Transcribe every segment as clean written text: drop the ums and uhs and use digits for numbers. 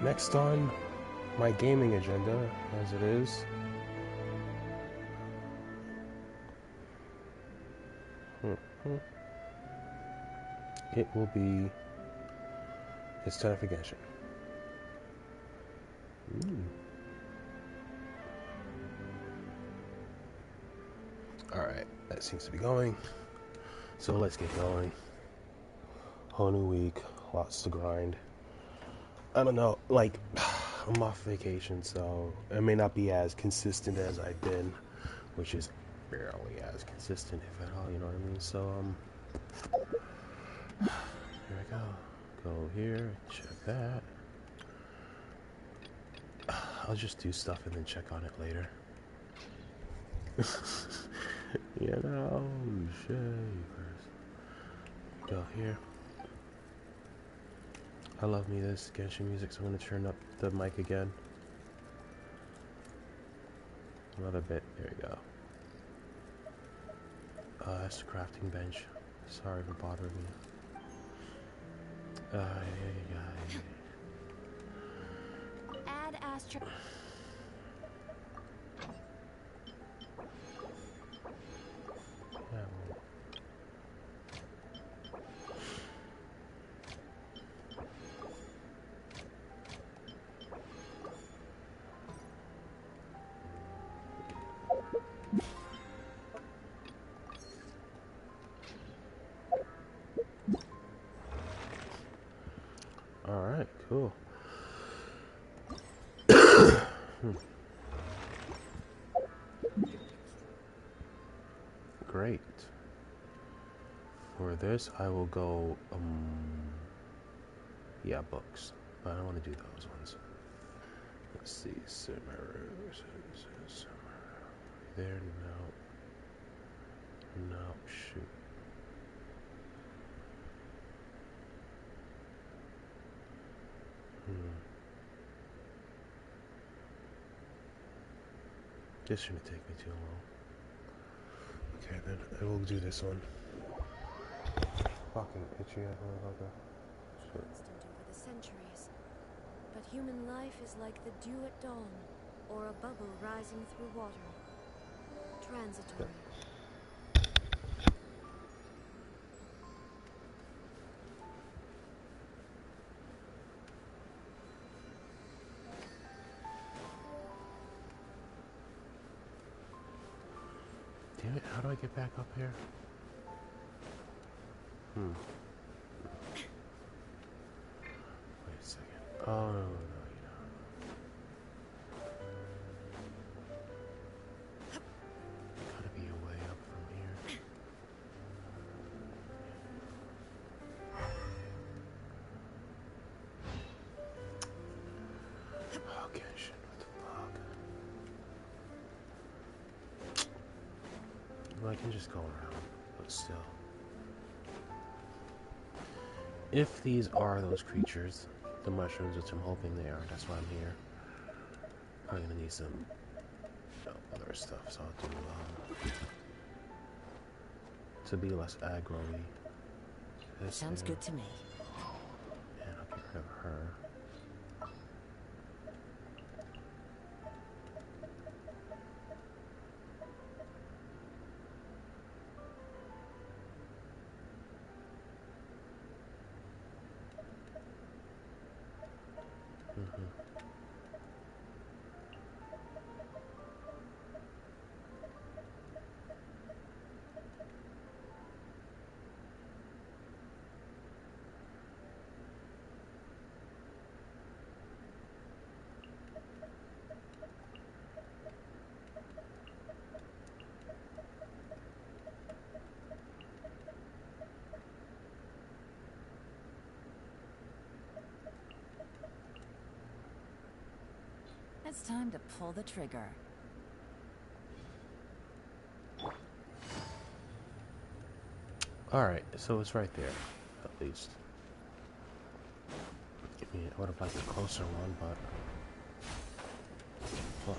Next on my gaming agenda, as it is, it will be, it's time for Genshin. Alright, that seems to be going. So let's get going. Whole new week, lots to grind. I don't know, like, I'm off vacation, so it may not be as consistent as I've been, which is barely as consistent, if at all, you know what I mean? So, here I go. Go here, check that. I'll just do stuff and then check on it later. You know, shavers. Go here. I love me this Genshin music, so I'm going to turn up the mic again. Another bit. There we go. That's the crafting bench. Sorry for bothering you. Add Astro. Alright, cool. Great. For this, I will go, yeah, books. But I don't want to do those ones. Let's see, Sumeru. There, no. No, shoot. This shouldn't take me too long. Okay, then I will do this one. Fucking itchy ass motherfucker. Constant over the centuries. But human life is like the dew at dawn, or a bubble rising through water. Transitory. Damn it, how do I get back up here? Wait a second. Oh, no, you don't. Gotta be a way up from here. Oh, Genshin, what the fuck? Well, I can just go around, but still. If these are those creatures, the mushrooms, which I'm hoping they are, that's why I'm here. I'm gonna need some other stuff, so I'll do to be less aggro-y. Sounds good to me. And I'll get rid of her. It's time to pull the trigger. Alright, so it's right there, at least. I would have liked a closer one, but... Fuck.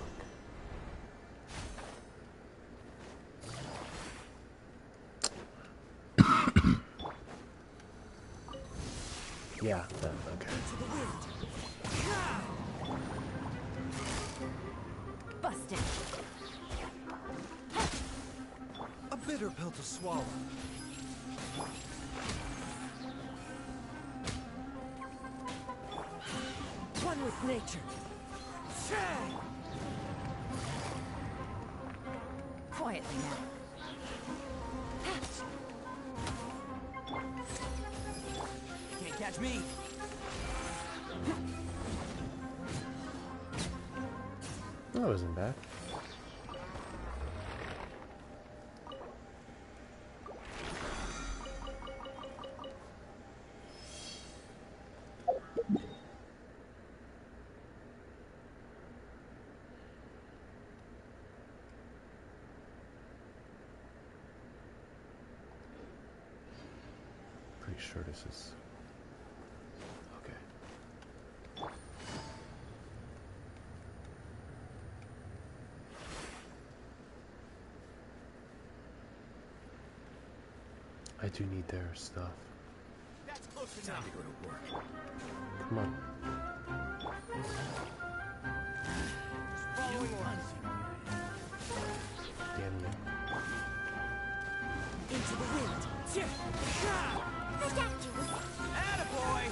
Yeah, Yeah, that, okay. Into the wind. Busted. A bitter pill to swallow. One with nature. Quietly now. Can't catch me. That wasn't bad. Pretty sure this is okay. I do need their stuff. That's close enough. Time to go to work. Come on. Following orders. Damn you. Into the wind. Attaboy!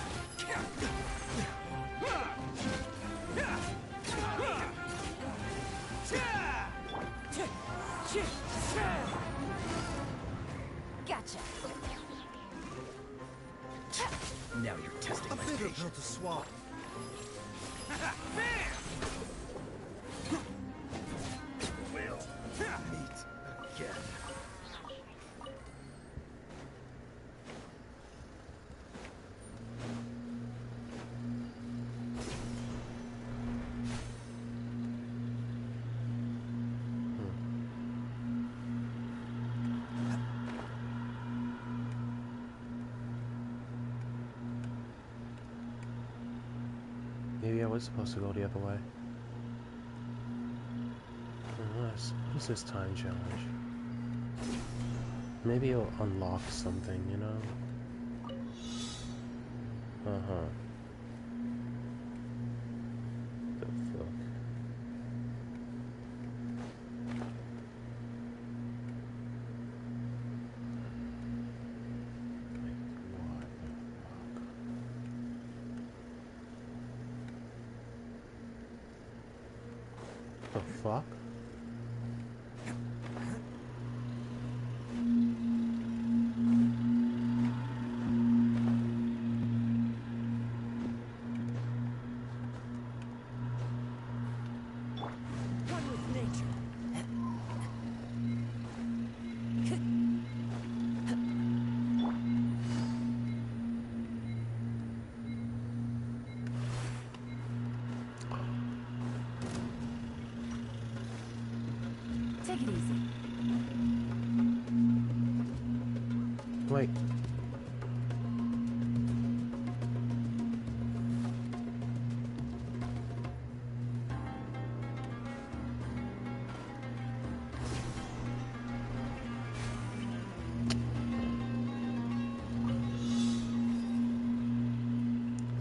Gotcha. Now you're testing my bitter pill to swallow. Will meet again. Maybe I was supposed to go the other way. Unless, what is this time challenge? Maybe it'll unlock something, you know? Uh-huh. The fuck? Like, what the fuck? The fuck? One with nature. Take it easy. Wait.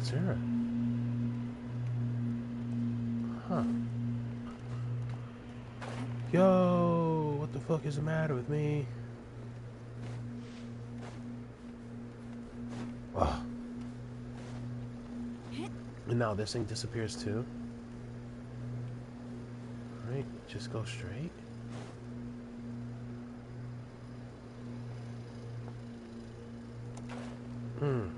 Sarah. Huh. Yo, what the fuck is the matter with me? Ugh. And now this thing disappears too. Right, just go straight. Hmm.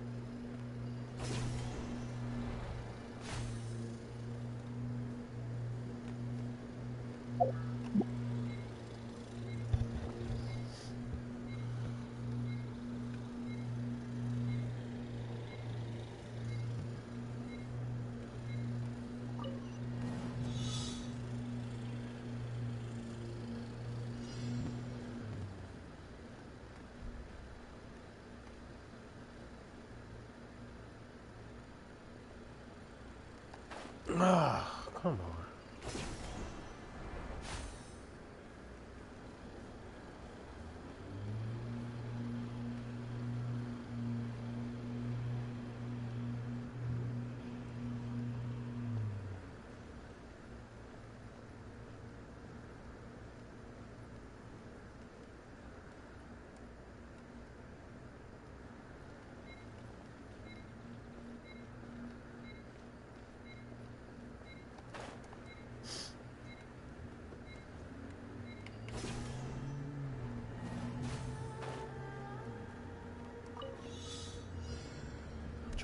Ah, come on.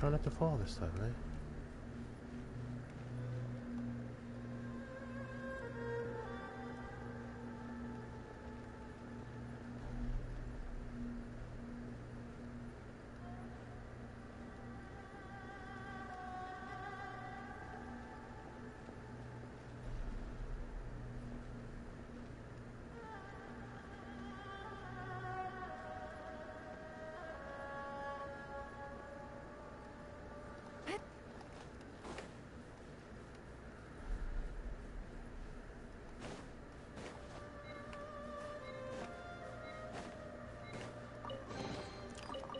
try not to fall this time, right?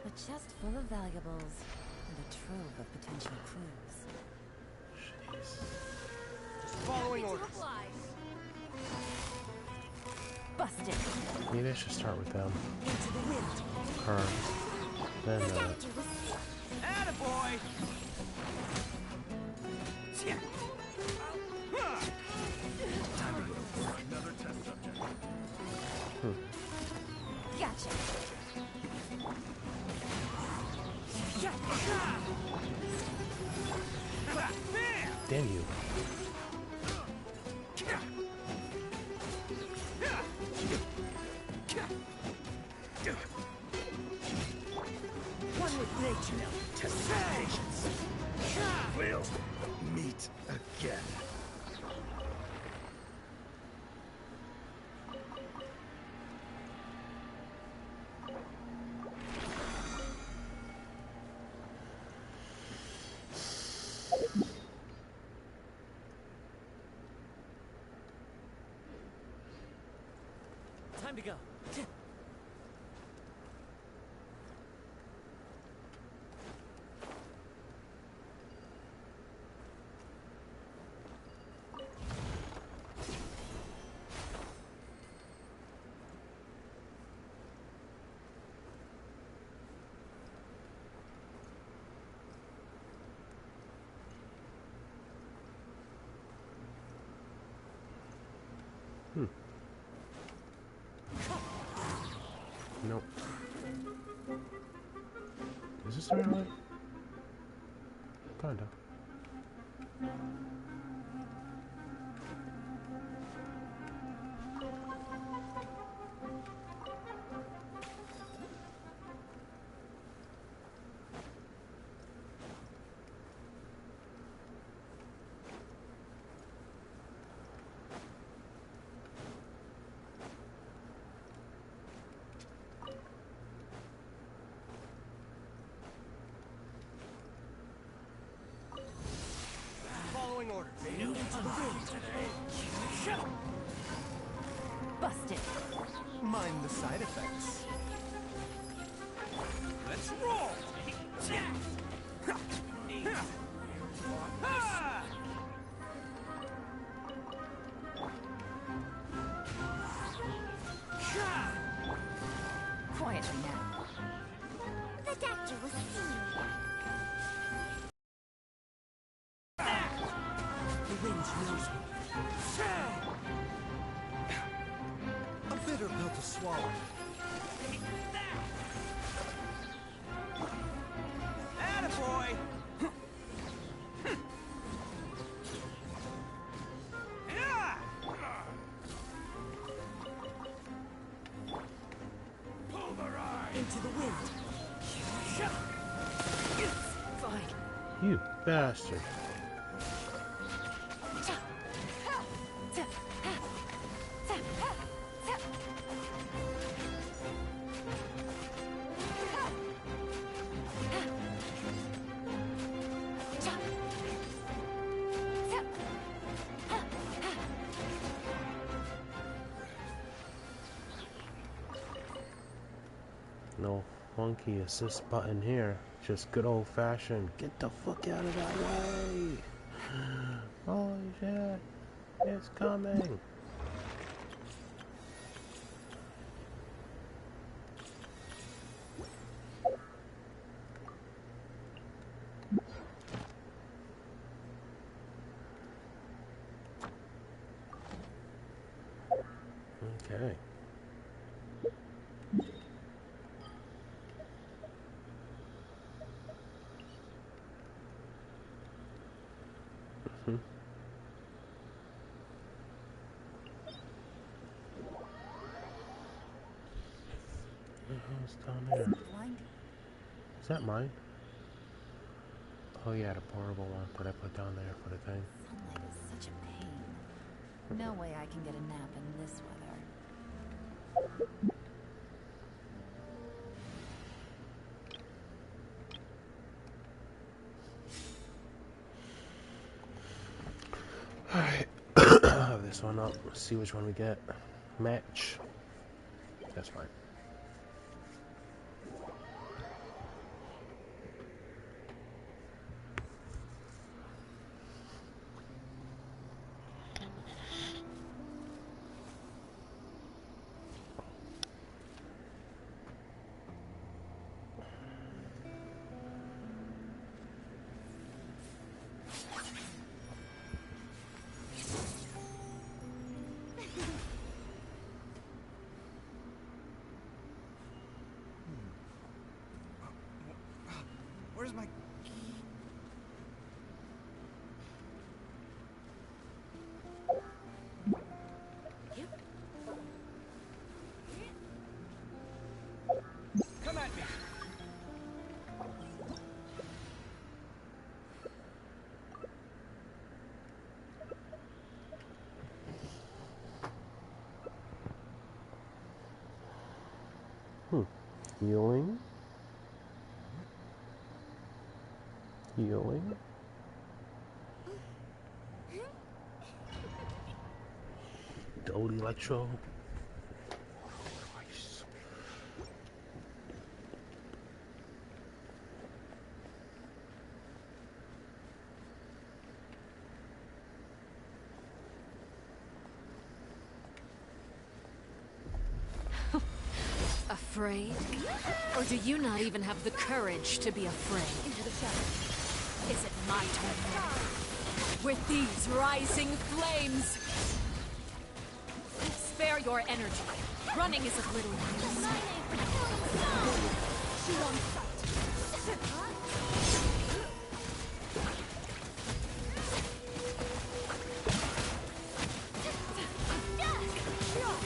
A chest full of valuables and a trove of potential clues. Jeez. Following orders. Busted. Maybe I should start with them. Into the wind. Her. Then, Attaboy! Time to go to work. Another test subject. Gotcha. damn you. One with nature now. Test patience. We'll meet again. Time to go. Nope. Is this the right way? Kinda. Following orders. Busted. Mind the side effects. Let's roll! Quietly now. The doctor was seen. The wind knows me. A bitter pill to swallow. Attaboy! Into the wind. Fine. You bastard. No funky assist button here. Just good old fashioned. Get the fuck out of that way. Holy shit. It's coming. Okay. Mm-hmm. What the hell's down there? Blinding. Is that mine? Oh yeah, the portable one that I put down there for the thing. Sunlight is such a pain. No way I can get a nap in this weather. Alright. I'll have this one up. Let's see which one we get. Match. That's fine. Where's my... Come at me! Healing. Healing. Gold electro. Christ. Afraid? Or do you not even have the courage to be afraid? Into the shadows. Is it my turn now? With these rising flames! Spare your energy. Running is of little use. Shoot on sight.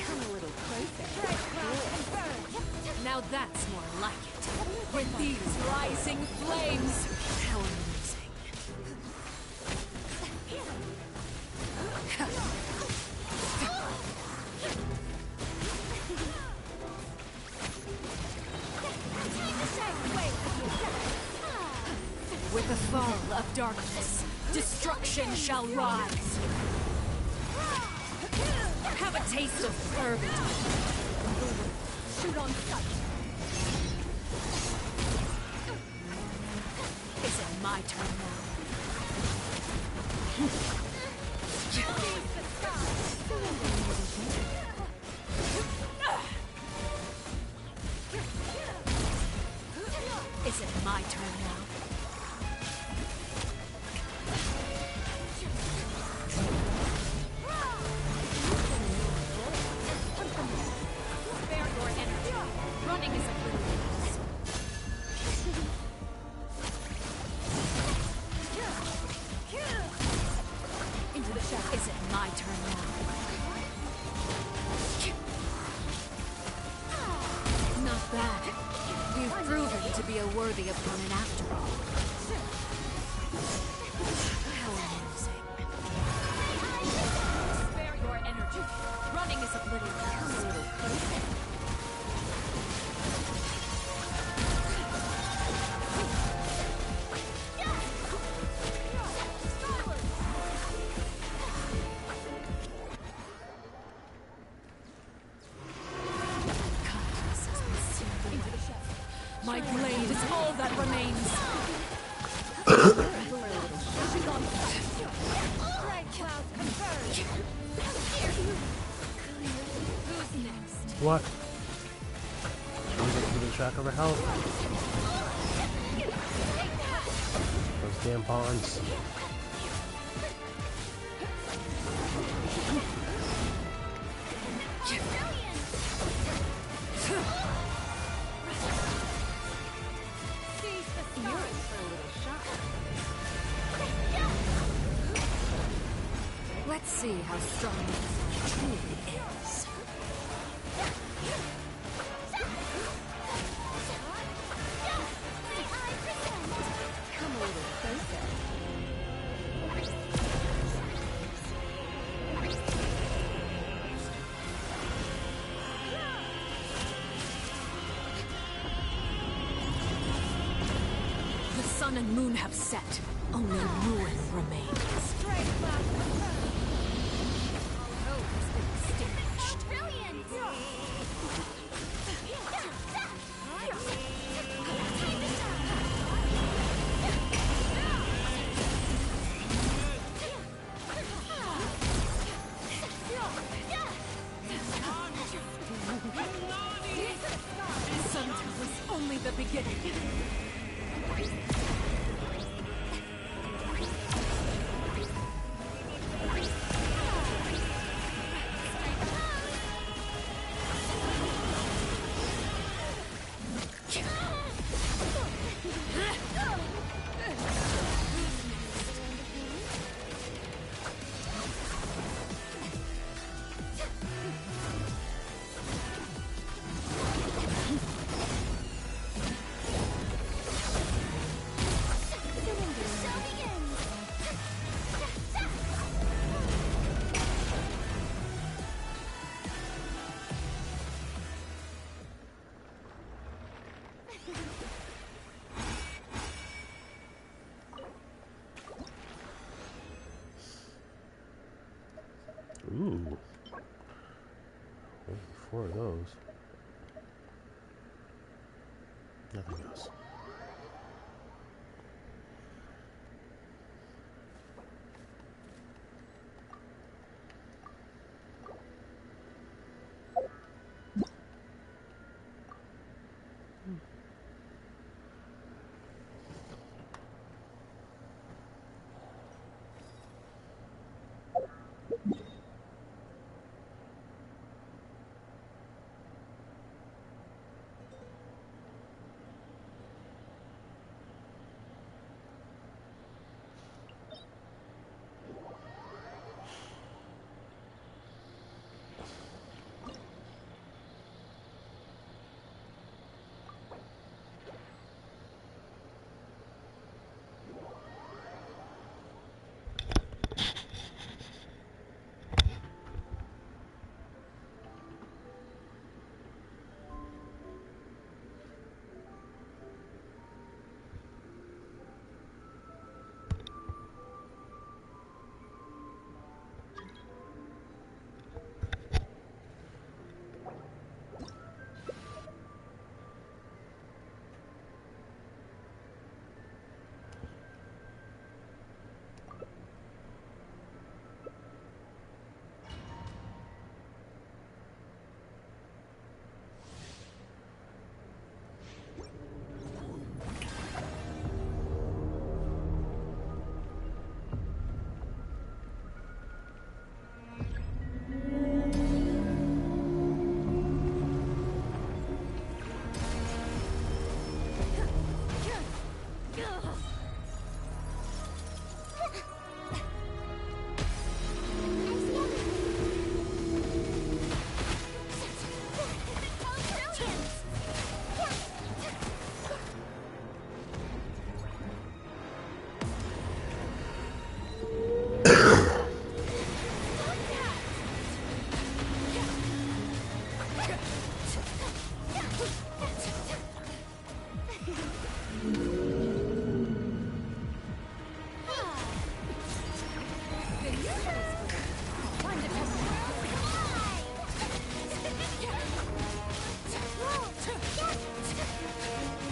Come a little closer. Now that's more like it. With these rising flames. How amusing. With the fall of darkness, destruction shall rise. Have a taste of fervent. Shoot on sight. Is it my turn now? Is it my turn now? Spare your energy. Running is a little use. Into the shadow. Is it my turn now? Not bad. You've proven to be a worthy opponent after all. How amusing. Spare your energy. Running is of little use. My blade is all that remains. Who's next? What? I'm just keeping track of her health. Those damn pawns. Let's see how strong this truly is. Come a little closer. The sun and moon have set. Only ruin remains. Sometimes only the beginning. Ooh. Only 4 of those. Nothing else.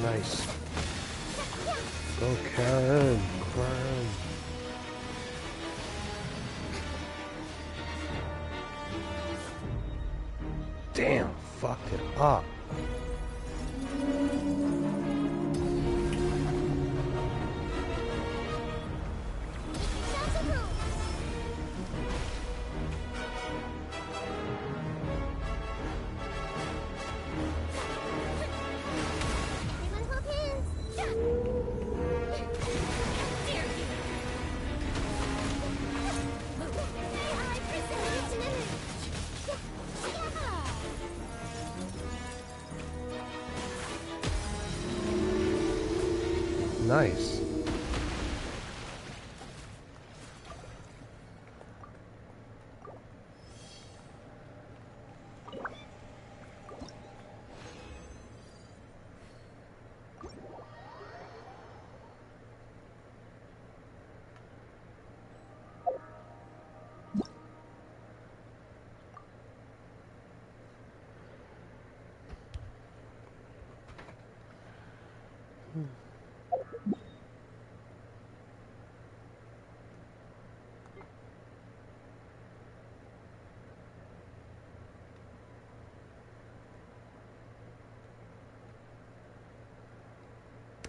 Nice. Go Karen. Karen. Damn, fucked it up. Nice.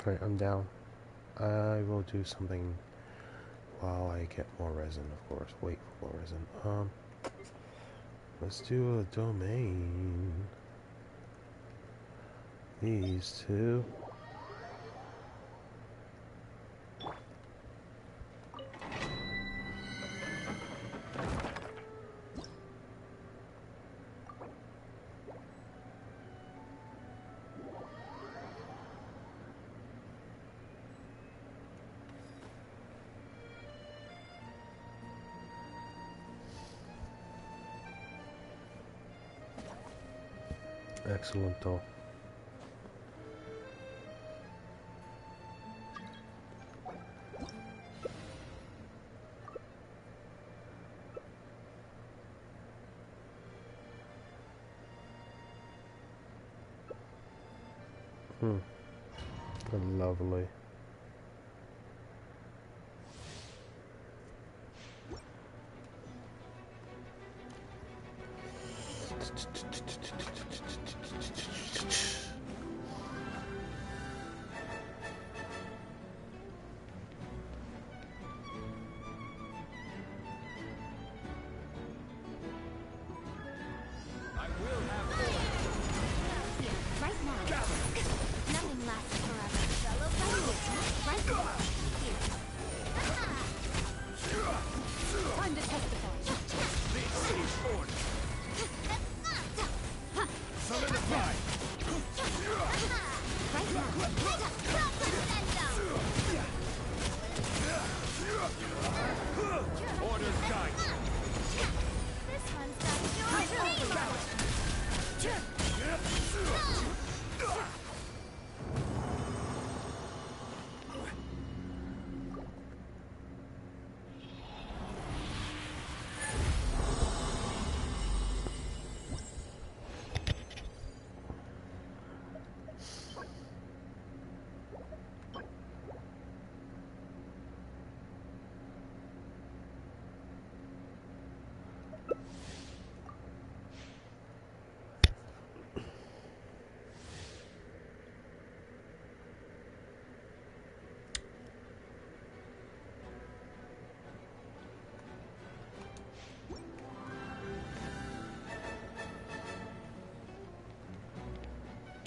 Alright, I'm down. I will do something while I get more resin, of course. Wait for more resin. Let's do a domain. These two. Excellent though. Lovely.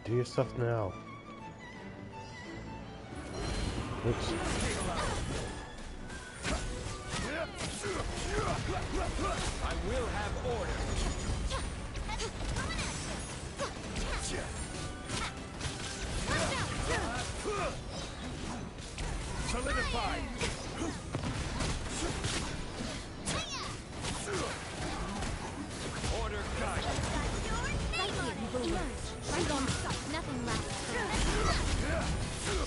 Do your stuff now. Oops. I will have order. Solidify. Order guide. Right here, you will emerge. Right on sight. Nothing lasts forever.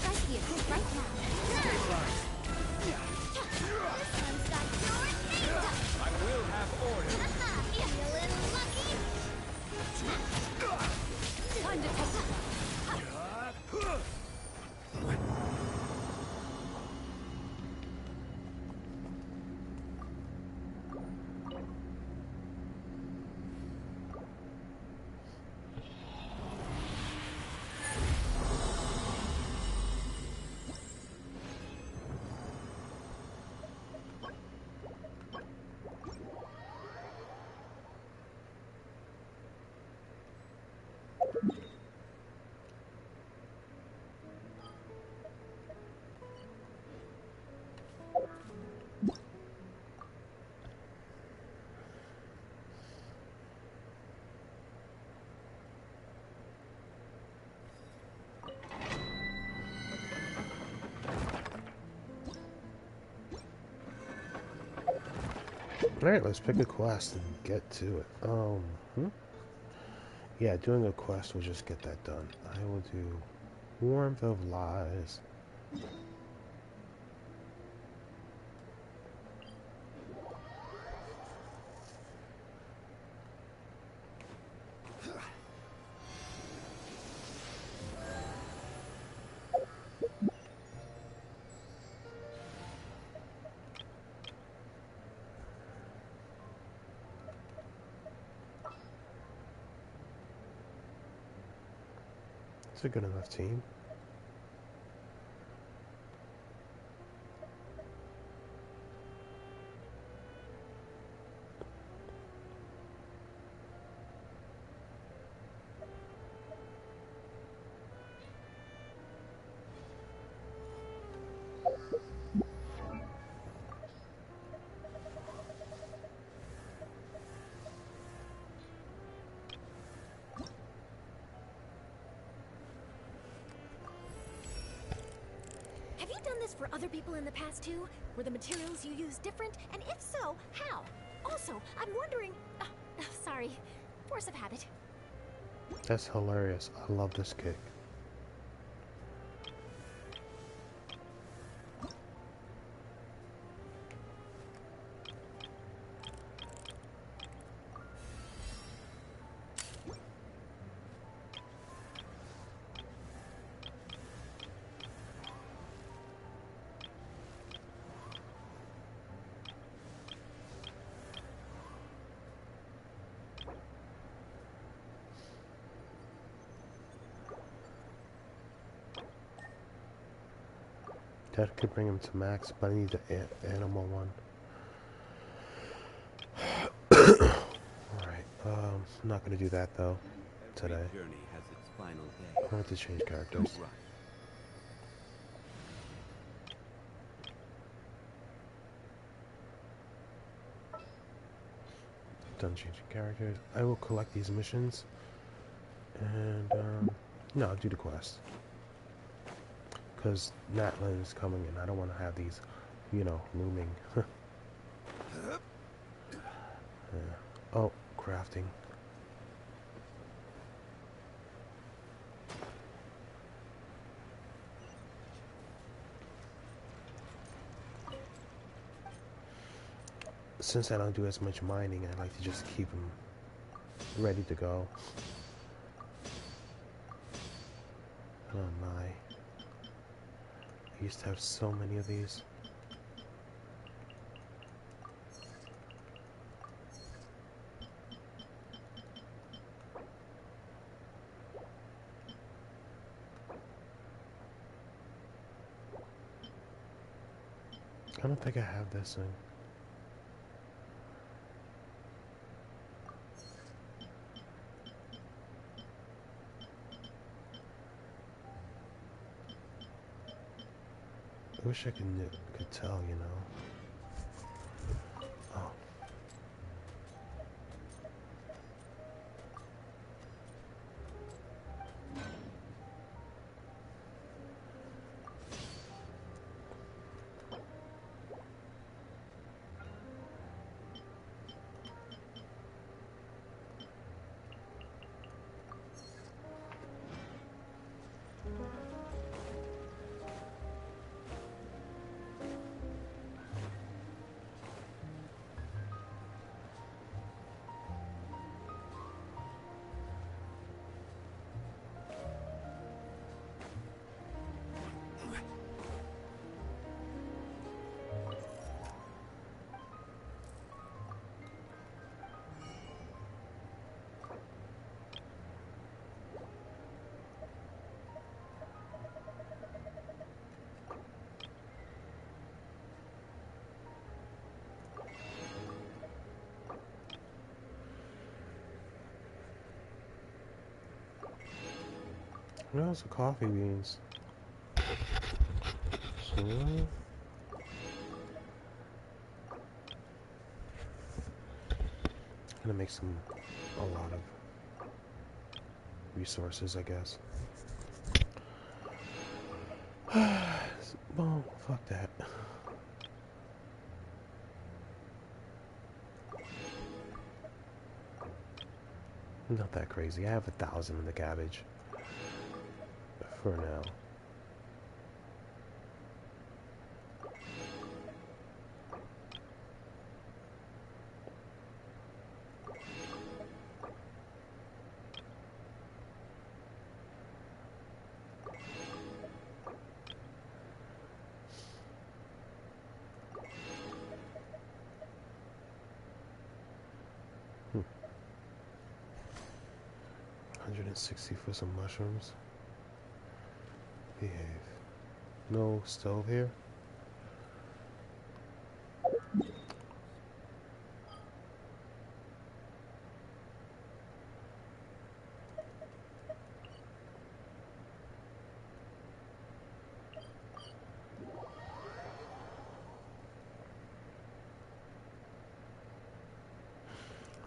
Right here, right now. Alright, let's pick a quest and get to it. Yeah, doing a quest will just get that done. I will do Warmth of Lies. It's a good enough team. Have you done this for other people in the past too? Were the materials you use different? And if so, how? Also, I'm wondering... sorry. Force of habit. That's hilarious. I love this kick. That could bring him to max, but I need the animal one. Alright, I'm not gonna do that though today. Journey has its final day. I want to change characters. Don't rush. Done changing characters. I will collect these missions and no, I'll do the quest. Because Natlan is coming and I don't want to have these, you know, looming. Yeah. Oh, crafting. Since I don't do as much mining, I like to just keep them ready to go. Oh my. I used to have so many of these. I don't think I have this thing. I wish I could tell, you know. Oh. Where's the coffee beans? So, gonna make a lot of resources, I guess. Well, fuck that. Not that crazy. I have 1,000 in the cabbage. For now. Hmm. 160 for some mushrooms. Behave. No stove here?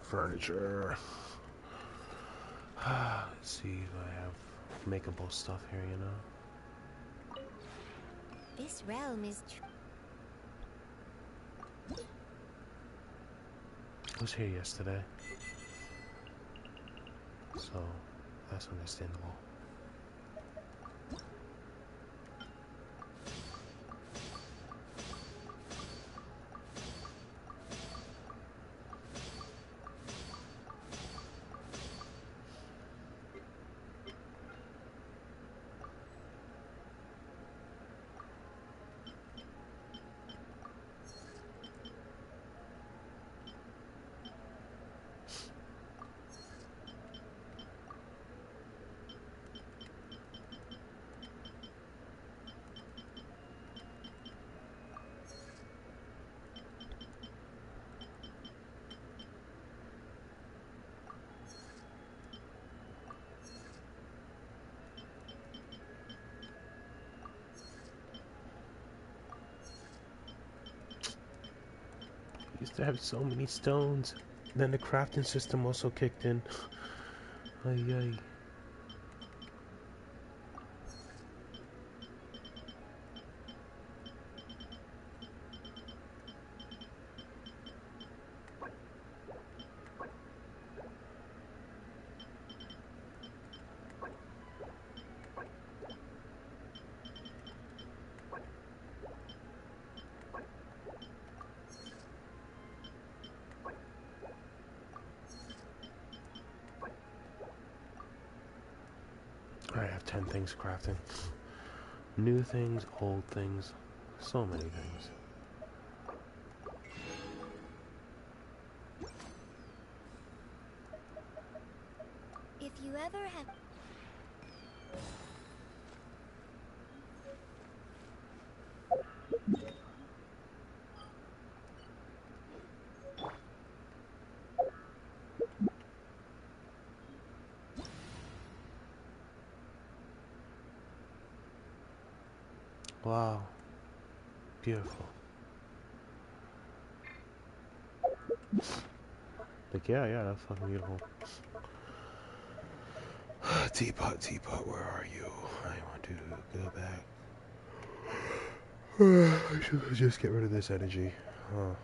Furniture. Let's see if I have makeable stuff here, you know? This realm is I was here yesterday. So, that's understandable. Used to have so many stones. Then the crafting system also kicked in. Ay, ay. I have 10 things crafting. New things, old things, so many things. if you ever have Wow. Beautiful. Like, yeah, that's fucking beautiful. Teapot, where are you? I want to go back. I should just get rid of this energy. Huh.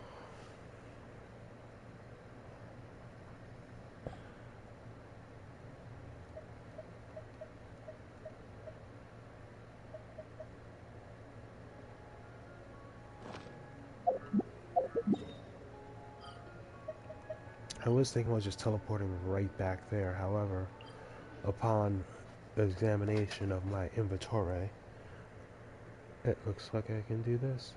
I was thinking about just teleporting right back there. However, upon examination of my inventory, it looks like I can do this.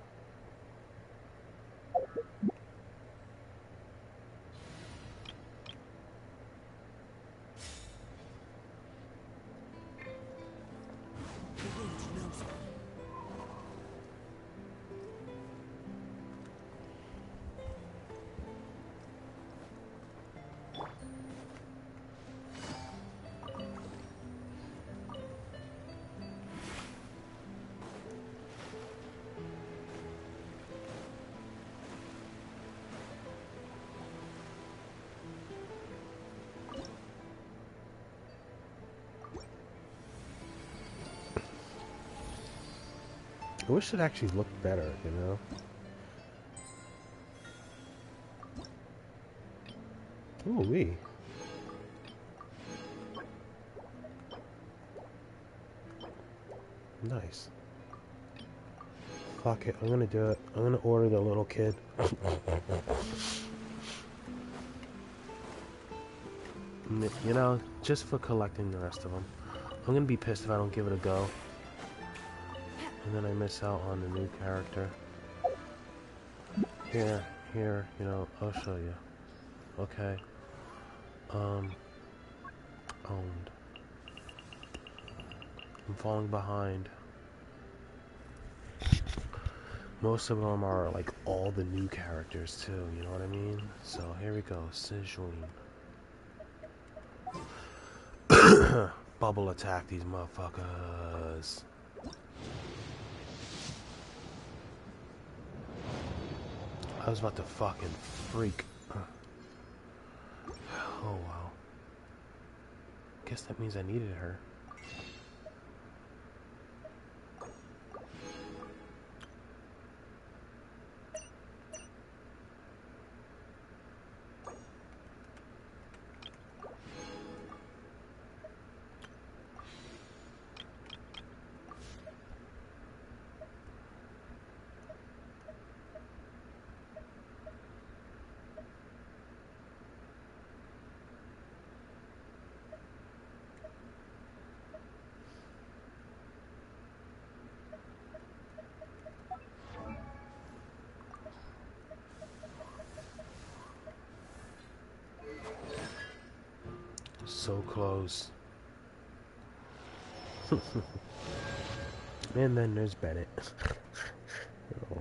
I wish it actually looked better, you know? Ooh, wee. Nice. Fuck it, I'm gonna do it. I'm gonna order the little kid. You know, just for collecting the rest of them. I'm gonna be pissed if I don't give it a go. And then I miss out on the new character. Here, you know, I'll show you. Okay. Owned. I'm falling behind. Most of them are like all the new characters too, you know what I mean? So here we go, Sijuin. Bubble attack these motherfuckers. I was about to fucking freak. Oh wow. Guess that means I needed her. So close. And then there's Bennett. Oh.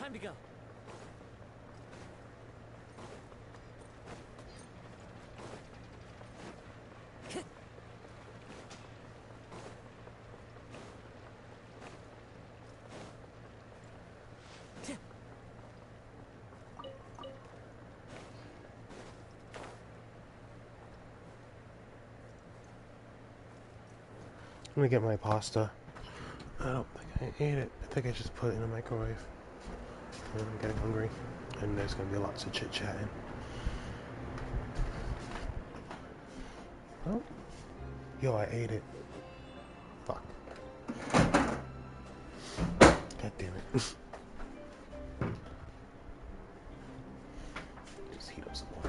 Time to go. I'm gonna get my pasta. I don't think I ate it. I think I just put it in the microwave. I'm getting hungry. And there's gonna be lots of chit-chatting. Oh. Yo, I ate it. Fuck. God damn it. Just heat up some more.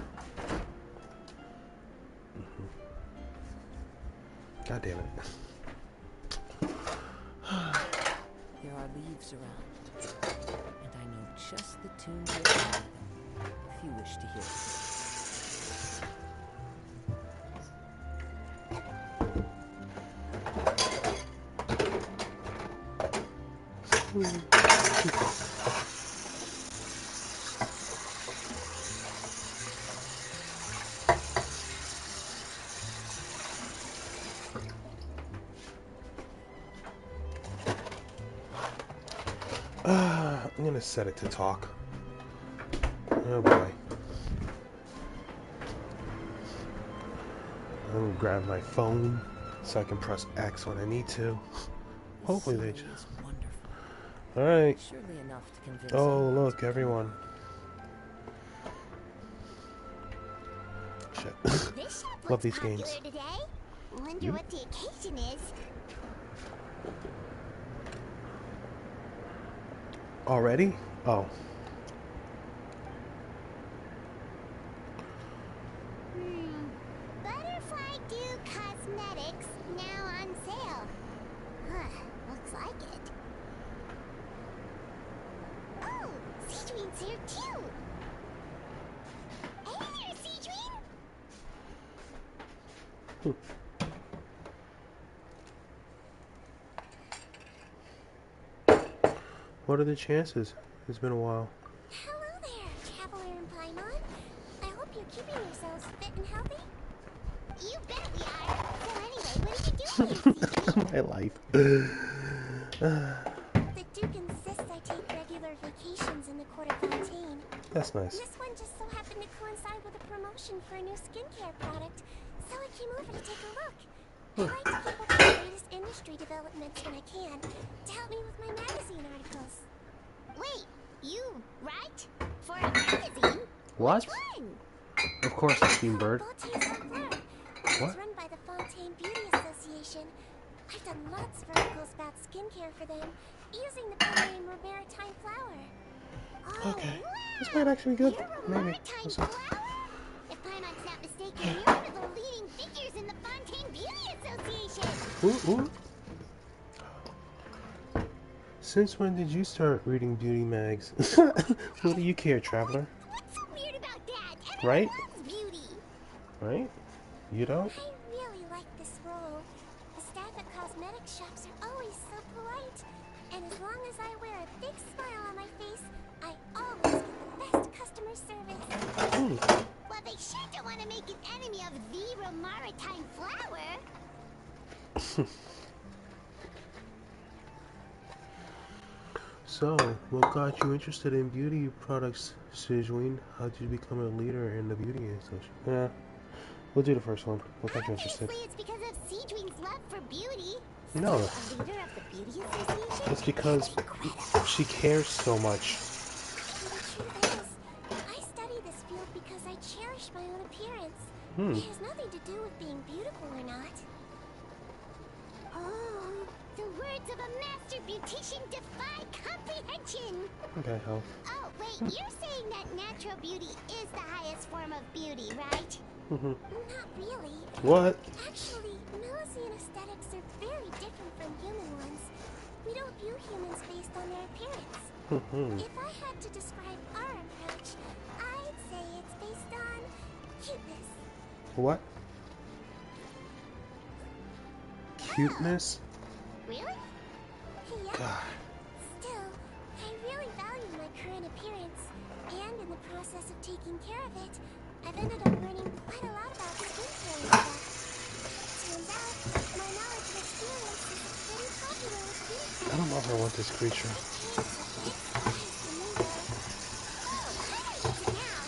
God damn it. There are leaves around, and I know just the tune to accompany them, if you wish to hear I'm gonna set it to talk. Oh boy. I'm gonna grab my phone so I can press X when I need to. Hopefully they just... is wonderful. Alright. Surely enough to convince Oh, anyone look, to everyone. Shit. This shop Love looks these popular games. today. Wonder what the occasion is. Already? Oh. Butterfly Dew Cosmetics now on sale. Huh, looks like it. Oh, Seedween's here too. Hey there, Seedween. What are the chances? It's been a while. Hello there, Traveler and Paimon. I hope you're keeping yourselves fit and healthy. You bet we are. So anyway, what are you doing, Seedween? My life. The Duke insists I take regular vacations in the Court of Fontaine. That's nice. This one just so happened to coincide with a promotion for a new skincare product, so I came over to take a look. I like to keep up with the latest industry developments when I can, to help me with my magazine articles. Wait, you write? For a magazine? What? Which one? Of course, it's Team Bird. Fontaine Fleur. It's What? run by the Fontaine Beauty Association. I've done lots of articles about skincare for them, using the pen name Maritime Flower. Oh, Okay. wow. This might actually be good. You're a Maybe. Maritime We'll see. Flower? If Paimon's not mistaken, you're one of the leading figures in the Fontaine Beauty Association. Ooh. Since when did you start reading beauty mags? What do you care, Traveler? What's so weird about that? Everyone Right? loves beauty. Right? You don't? I really like this role. The staff at cosmetic shops are always so polite. And as long as I wear a big smile on my face, I always get the best customer service. Well, they sure don't want to make an enemy of the Maritime Flower. So, what got you interested in beauty products, Sejuin? How did you become a leader in the beauty association? Yeah, we'll do the first one. What got you interested? Obviously, it's because of Seedween's love for beauty. No. A leader of the Beauty Association? It's because she cares so much. The truth is, I study this field because I cherish my own appearance. It has nothing to do with being beautiful or not. Oh, the words of a master beautician defy comprehension! Okay, how? Oh, wait, you're saying that natural beauty is the highest form of beauty, right? Not really. What? Actually, Milesian aesthetics are very different from human ones. We don't view humans based on their appearance. If I had to describe our approach, I'd say it's based on cuteness. What? Cuteness? Really? Yeah. God. Still, I really value my current taking care of it, I've ended up learning quite a lot about skincare and stuff. Turns out, my knowledge of experience is pretty popular with I don't know if I want this creature. it came as a big surprise for me, though. Oh, hey! Now,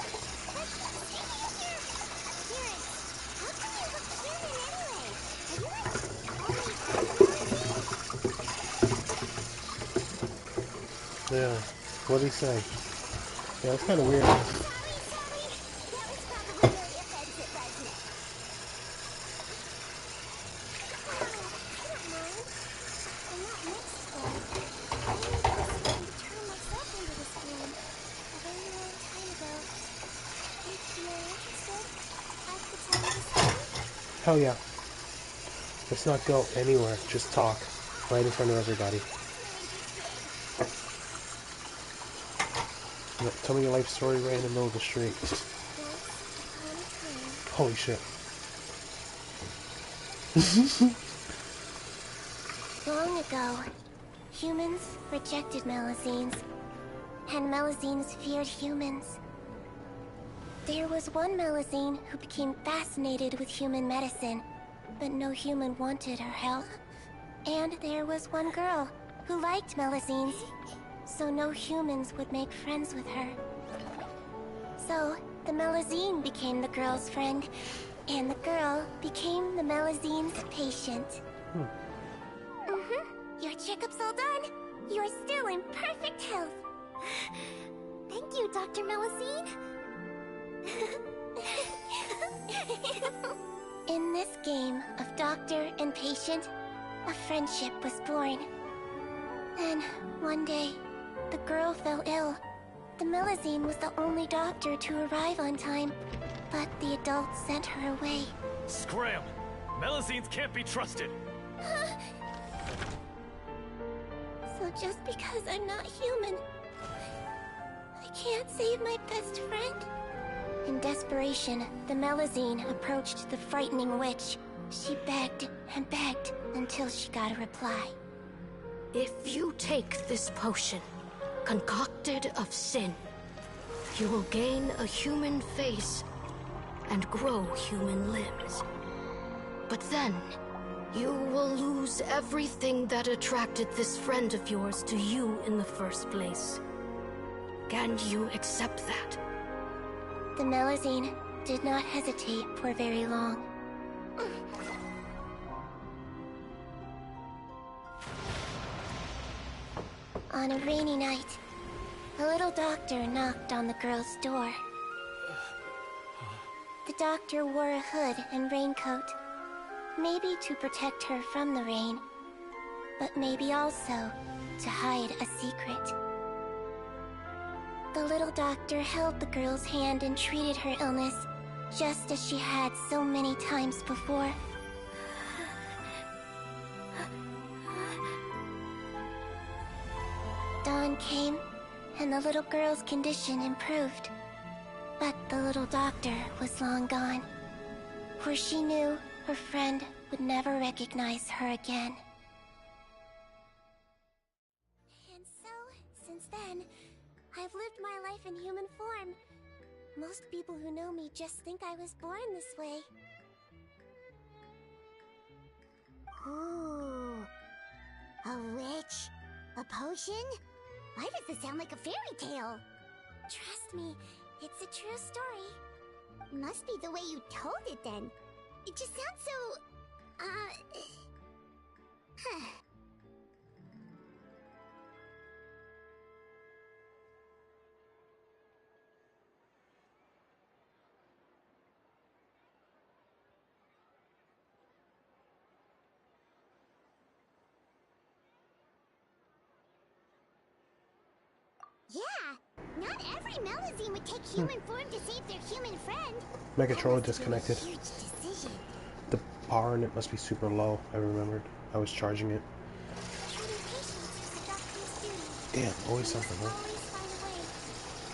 but speaking of your appearance, how come you look human anyway? Are you like only half a Melusine? Yeah. What'd he say? Yeah, it's kind of weird. Sorry. That was probably very offensive, wasn't it? Oh, I don't mind. Well, not next time. I made a decision to turn myself into this form a very long time ago. If you're interested, I could tell you the story. Hell yeah. Let's not go anywhere. Just talk. Right in front of everybody. You're interested. Yeah, tell me your life story right in the middle of the street. Once upon a time, Holy shit. long ago, humans rejected Melusines, and Melusines feared humans. There was one Melusine who became fascinated with human medicine, but no human wanted her help. And there was one girl who liked Melusines, so no humans would make friends with her. So, the Melusine became the girl's friend, and the girl became the Melusine's patient. Your checkup's all done. You're still in perfect health. Thank you, Dr. Melusine. In this game of doctor and patient, a friendship was born. Then, one day, the girl fell ill. The Melusine was the only doctor to arrive on time, but the adults sent her away. Scram! Melusines can't be trusted! So just because I'm not human, I can't save my best friend? In desperation, the Melusine approached the frightening witch. She begged and begged until she got a reply. If you take this potion, concocted of sin, you will gain a human face and grow human limbs. But then, you will lose everything that attracted this friend of yours to you in the first place. Can you accept that? The Melusine did not hesitate for very long. On a rainy night, a little doctor knocked on the girl's door. The doctor wore a hood and raincoat, maybe to protect her from the rain, but maybe also to hide a secret. The little doctor held the girl's hand and treated her illness, just as she had so many times before. Dawn came, and the little girl's condition improved. But the little doctor was long gone, for she knew her friend would never recognize her again. And so, since then, I've lived my life in human form. Most people who know me just think I was born this way. Ooh. A witch? A potion? Why does this sound like a fairy tale? Trust me, it's a true story. Must be the way you told it then. It just sounds so... Yeah, not every Melusine would take human form to save their human friend. My That controller must have been a disconnected. huge decision. The power in it must be super low. I remembered. I was charging it. Treating patients is a doctor's duty. Damn, always You something, must huh? always find a way,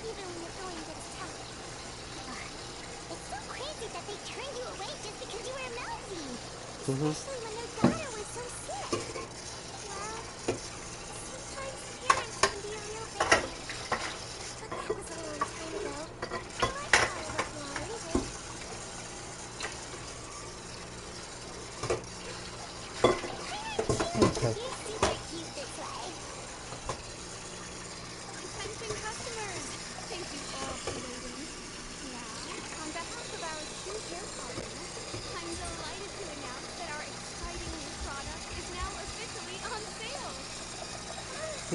even when the going gets tough. It's so crazy that they turned you away just because you were a Melusine. Especially when their daughter was so sick. Well, sometimes parents can be a real barrier. But that was a long time ago. I like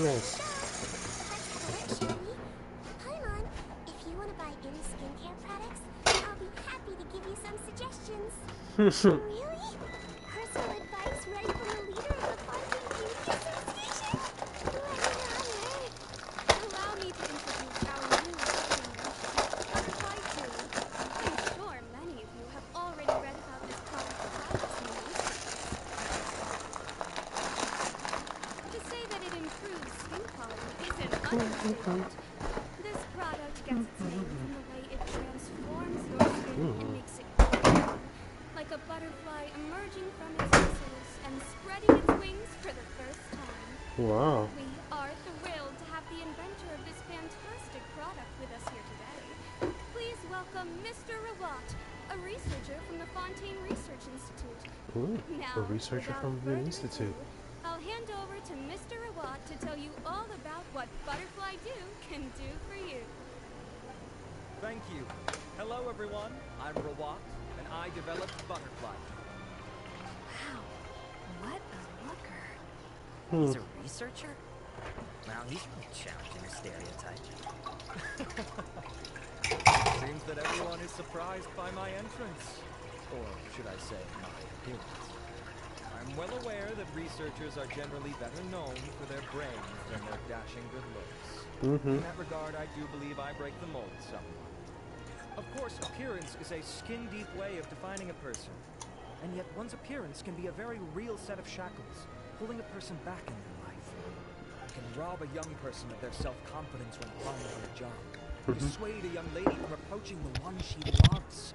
Nice. Let's have a look, shall we? Paimon, if you want to buy any skincare products, I'll be happy to give you some suggestions. Really? Personal advice right from the leader of the Fontaine Beauty Association? What an honor! Allow me to introduce our new invention, Butterfly Dew. I'm sure many of you have already read about this product's promise in the newspapers. To say that it improves skin quality is an understatement. This product gets its name from the way it transforms your skin and makes it glow, like a butterfly emerging from its chrysalis and spreading its wings for the first time. Wow. We are thrilled to have the inventor of this fantastic product with us here today. Please welcome Mr. Rawat, a researcher from the Fontaine Research Institute. Ooh, Now, a researcher without from the further Institute. ado, I'll hand over to Mr. Rawat to tell you all about what Butterfly Dew can do for you. Thank you. Hello, everyone. I'm Rawat, and I developed Butterfly. Wow, what a looker. He's a researcher? Well, he's really challenging the stereotype. Seems that everyone is surprised by my entrance. Or should I say, my appearance. I'm well aware that researchers are generally better known for their brains than their dashing good looks. In that regard, I do believe I break the mold somewhat. Of course, appearance is a skin-deep way of defining a person. And yet one's appearance can be a very real set of shackles, pulling a person back in their life. It can rob a young person of their self-confidence when applying for a job. Dissuade a young lady from approaching the one she loves.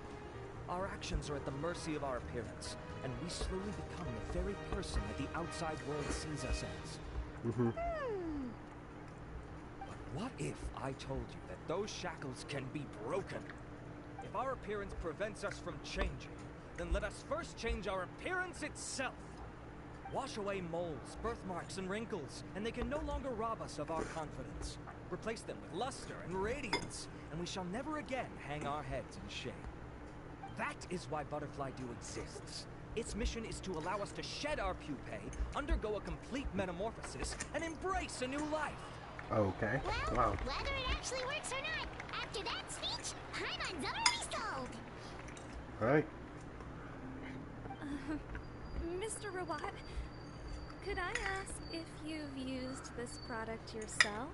Our actions are at the mercy of our appearance, and we slowly become the very person that the outside world sees us as. But what if I told you that those shackles can be broken? If our appearance prevents us from changing, then let us first change our appearance itself. Wash away moles, birthmarks, and wrinkles, and they can no longer rob us of our confidence. Replace them with luster and radiance, and we shall never again hang our heads in shame. That is why Butterfly Dew exists. Its mission is to allow us to shed our pupae, undergo a complete metamorphosis, and embrace a new life. Okay. Well, Wow. whether it actually works or not, after that speech, Paimon's already sold. Alright. Mr. Rawat, could I ask if you've used this product yourself?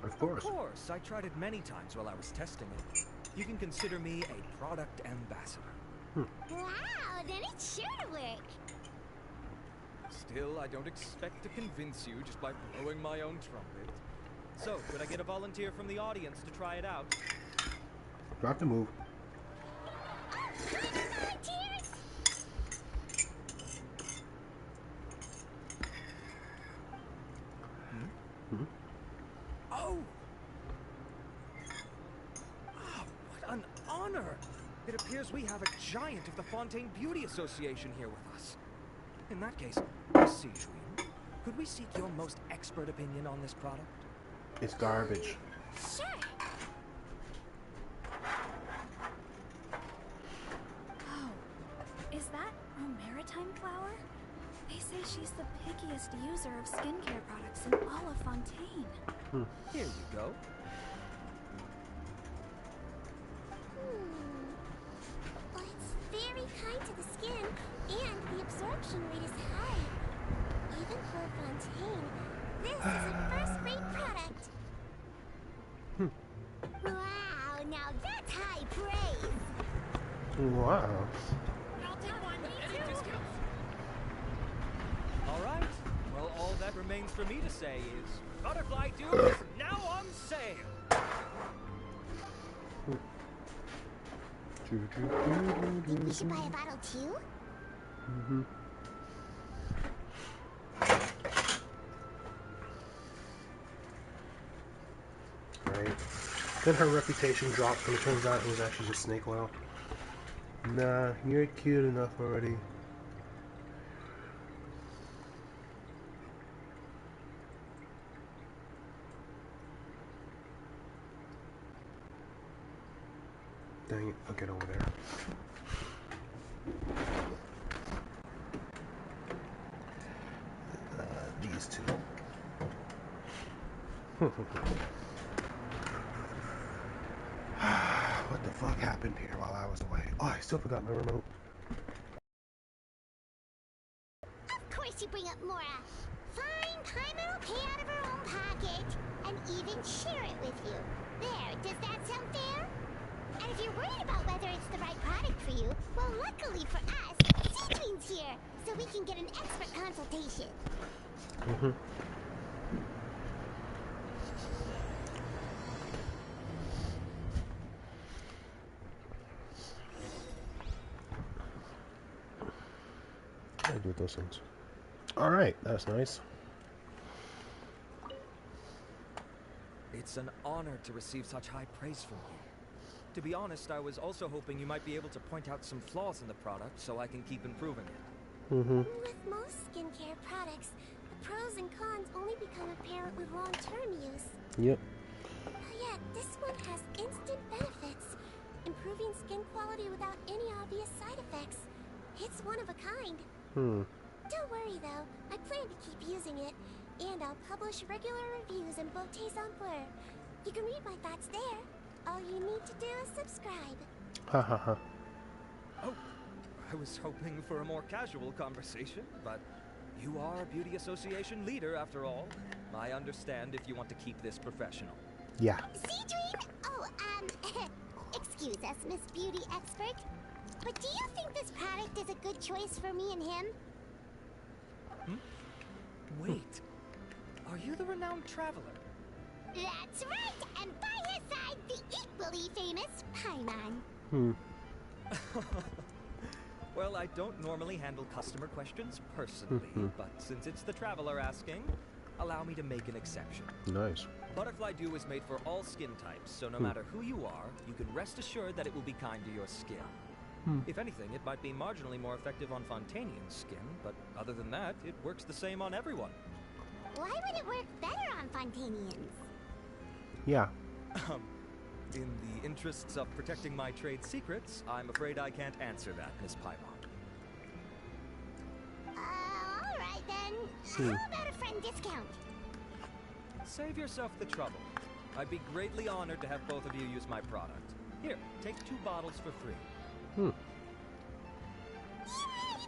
Of course. Of course, I tried it many times while I was testing it. You can consider me a product ambassador. Wow, then it's sure to work. Still, I don't expect to convince you just by blowing my own trumpet. So, could I get a volunteer from the audience to try it out? Drop the move. Volunteers! Oh! Oh, what an honor! It appears we have a giant of the Fontaine Beauty Association here with us. In that case, Miss Sijuin, could we seek your most expert opinion on this product? It's garbage. Sure. Oh, is that a maritime flower? They say she's the pickiest user of skincare products in all of Fontaine. Here you go. Well, it's very kind to the skin, and the absorption rate is high. Even for Fontaine, this is a first-rate product. Wow, now that's high praise. Wow. All right. Well, all that remains for me to say is Butterfly Dew is now on sale. Think we should buy a bottle too? Right. Then her reputation dropped when it turns out it was actually just snake oil. Nah, you're cute enough already. Dang it, I'll get over there. These two. What the fuck happened here while I was away? Oh, I still forgot my remote. Of course you bring up Mora. Fine, Paimon will pay out of her own pocket and even share it with you. There, does that sound fair? And if you're worried about whether it's the right product for you, well, luckily for us, Seedwing's here, so we can get an expert consultation. I do those things. Alright, that's nice. It's an honor to receive such high praise from you. To be honest, I was also hoping you might be able to point out some flaws in the product so I can keep improving it. With most skincare products, the pros and cons only become apparent with long-term use. Yep. Yet, this one has instant benefits, improving skin quality without any obvious side effects. It's one of a kind. Don't worry though, I plan to keep using it, and I'll publish regular reviews in Beauté Sans Fleur. You can read my thoughts there. All you need to do is subscribe. Ha ha ha. Oh, I was hoping for a more casual conversation, but you are a beauty association leader after all. I understand if you want to keep this professional. Yeah. Seedwing? Oh, excuse us, Miss Beauty Expert. But do you think this product is a good choice for me and him? Wait, are you the renowned traveler? That's right, and by his side, the equally famous Paimon. Well, I don't normally handle customer questions personally, but since it's the traveler asking, allow me to make an exception. Nice. Butterfly Dew is made for all skin types, so no matter who you are, you can rest assured that it will be kind to your skin. If anything, it might be marginally more effective on Fontainian's skin, but other than that, it works the same on everyone. Why would it work better on Fontainians? Yeah. In the interests of protecting my trade secrets, I'm afraid I can't answer that, Miss Paimon. Alright then. How about a friend discount? Save yourself the trouble. I'd be greatly honored to have both of you use my product. Here, take 2 bottles for free. Yay!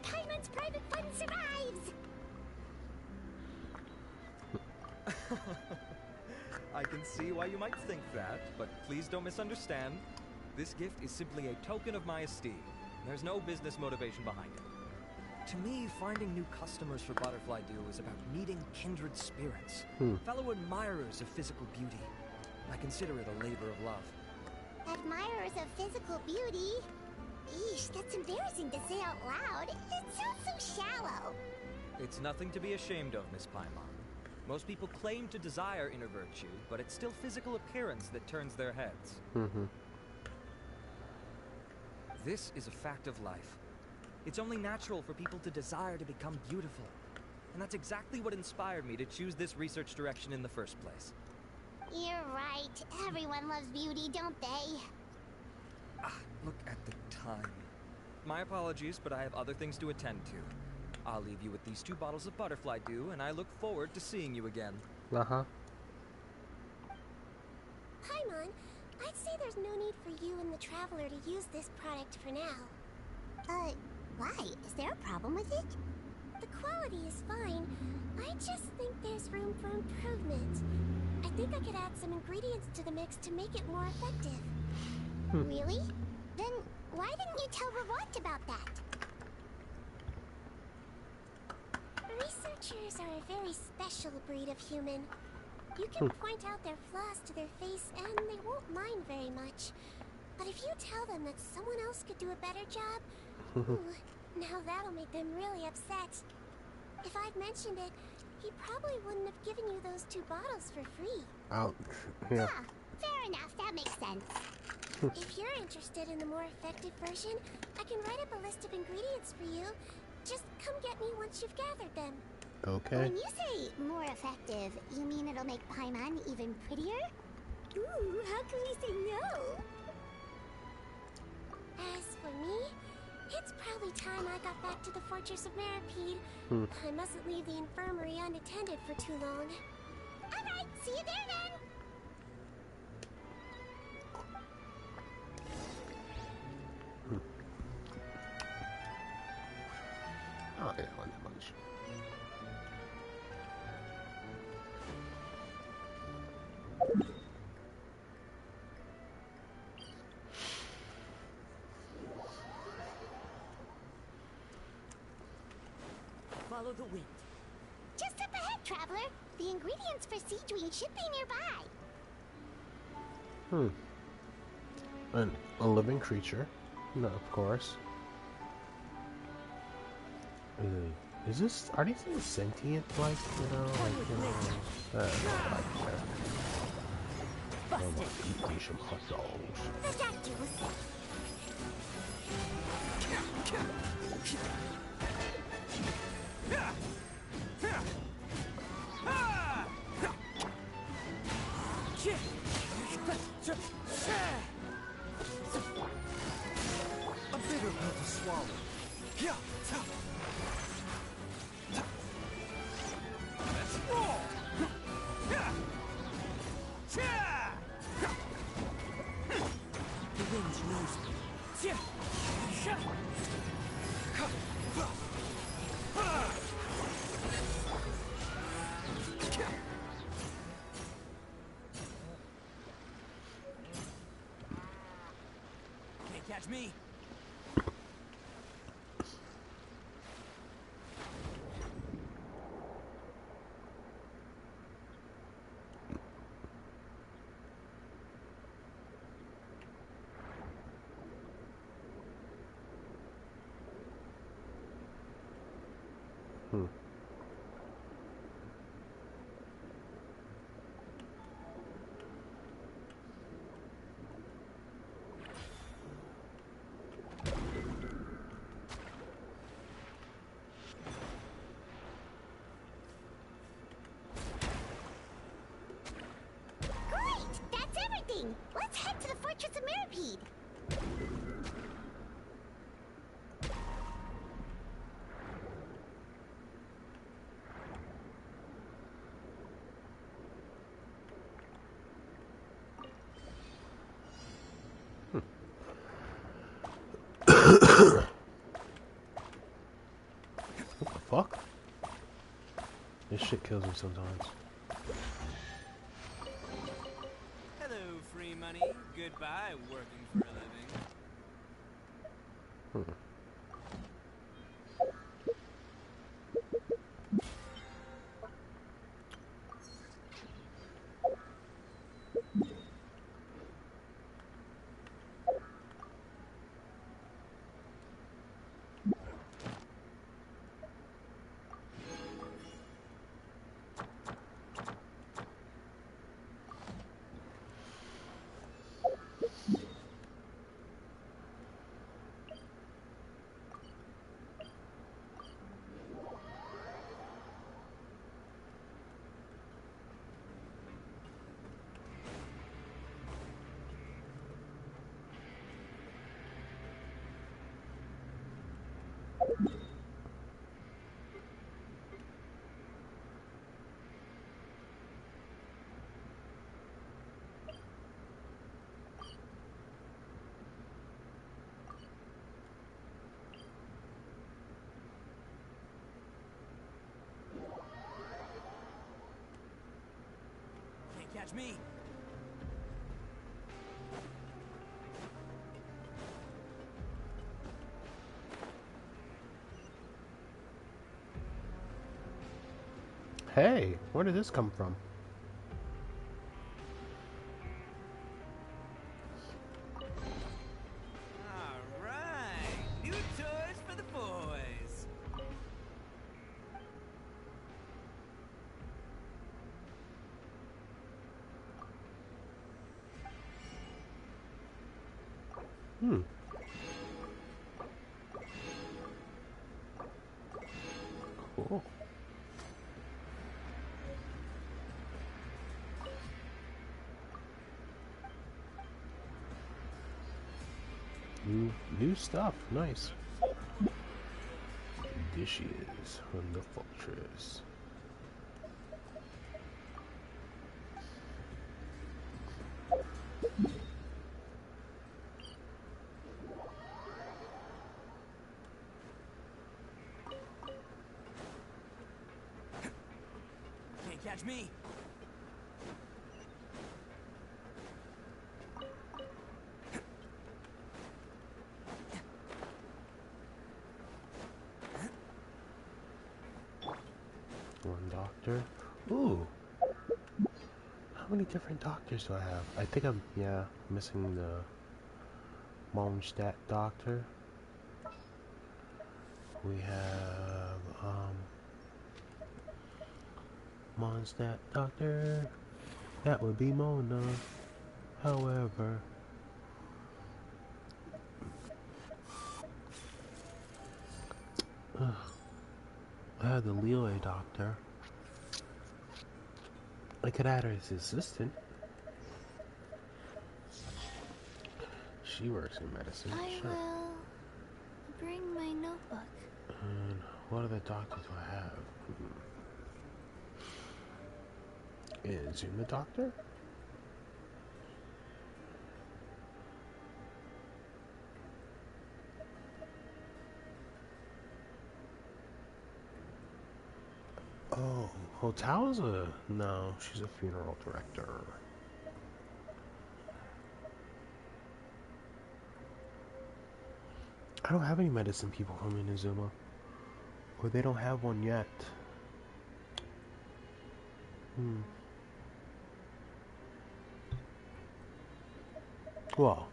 Paimon's private fund survives! I can see why you might think that, but please don't misunderstand. This gift is simply a token of my esteem. There's no business motivation behind it. To me, finding new customers for Butterfly Dew is about meeting kindred spirits, fellow admirers of physical beauty. I consider it a labor of love. Admirers of physical beauty? Eesh, that's embarrassing to say out loud. It sounds so shallow. It's nothing to be ashamed of, Miss Paimon. Most people claim to desire inner virtue, but it's still physical appearance that turns their heads. This is a fact of life. It's only natural for people to desire to become beautiful. And that's exactly what inspired me to choose this research direction in the first place. You're right. Everyone loves beauty, don't they? Look at the time. My apologies, but I have other things to attend to. I'll leave you with these 2 bottles of Butterfly Dew, and I look forward to seeing you again. Uh-huh. Paimon, I'd say there's no need for you and the Traveler to use this product for now. Why? Is there a problem with it? The quality is fine. I just think there's room for improvement. I think I could add some ingredients to the mix to make it more effective. Really? Then why didn't you tell Rawat about that? Researchers are a very special breed of human. You can point out their flaws to their face and they won't mind very much. But if you tell them that someone else could do a better job, ooh, now that'll make them really upset. If I'd mentioned it, he probably wouldn't have given you those 2 bottles for free. Ouch. Yeah. Fair enough, that makes sense. If you're interested in the more effective version, I can write up a list of ingredients for you. Just come get me once you've gathered them. Okay. When you say more effective, you mean it'll make Paimon even prettier? Ooh, how can we say no? As for me, it's probably time I got back to the Fortress of Maripede. I mustn't leave the infirmary unattended for too long. Alright, see you there then! I don't want that much. Follow the wind. Just up ahead, traveler. The ingredients for siege wing should be nearby. A living creature. No, of course. Is this? Are these things sentient? Like, you know, like, you know, I want to eat me some hot dogs. The doctor will say. A bitter pill to swallow. Let's roll! The wind knows me. Can't catch me. Great! That's everything! Let's head to the Fortress of Mirapede. What the fuck? This shit kills me sometimes. Hello, free money. Goodbye, working for a living. Can't catch me. Hey, where did this come from? Alright, new toys for the boys. Cool. New stuff. Nice. Dishes from the fortress. dodge me. One doctor. Ooh. How many different doctors do I have? I think I'm, yeah, missing the Mondstadt doctor. We have, Mondstadt doctor. That would be Mona. However, I have the Leeway doctor. I could add her as assistant. She works in medicine. I Sure. will bring my notebook. And what other doctor do I have? Is Zuma doctor? Oh, Hotel's no, she's a funeral director. I don't have any medicine people coming to Zuma. Or they don't have one yet. Well.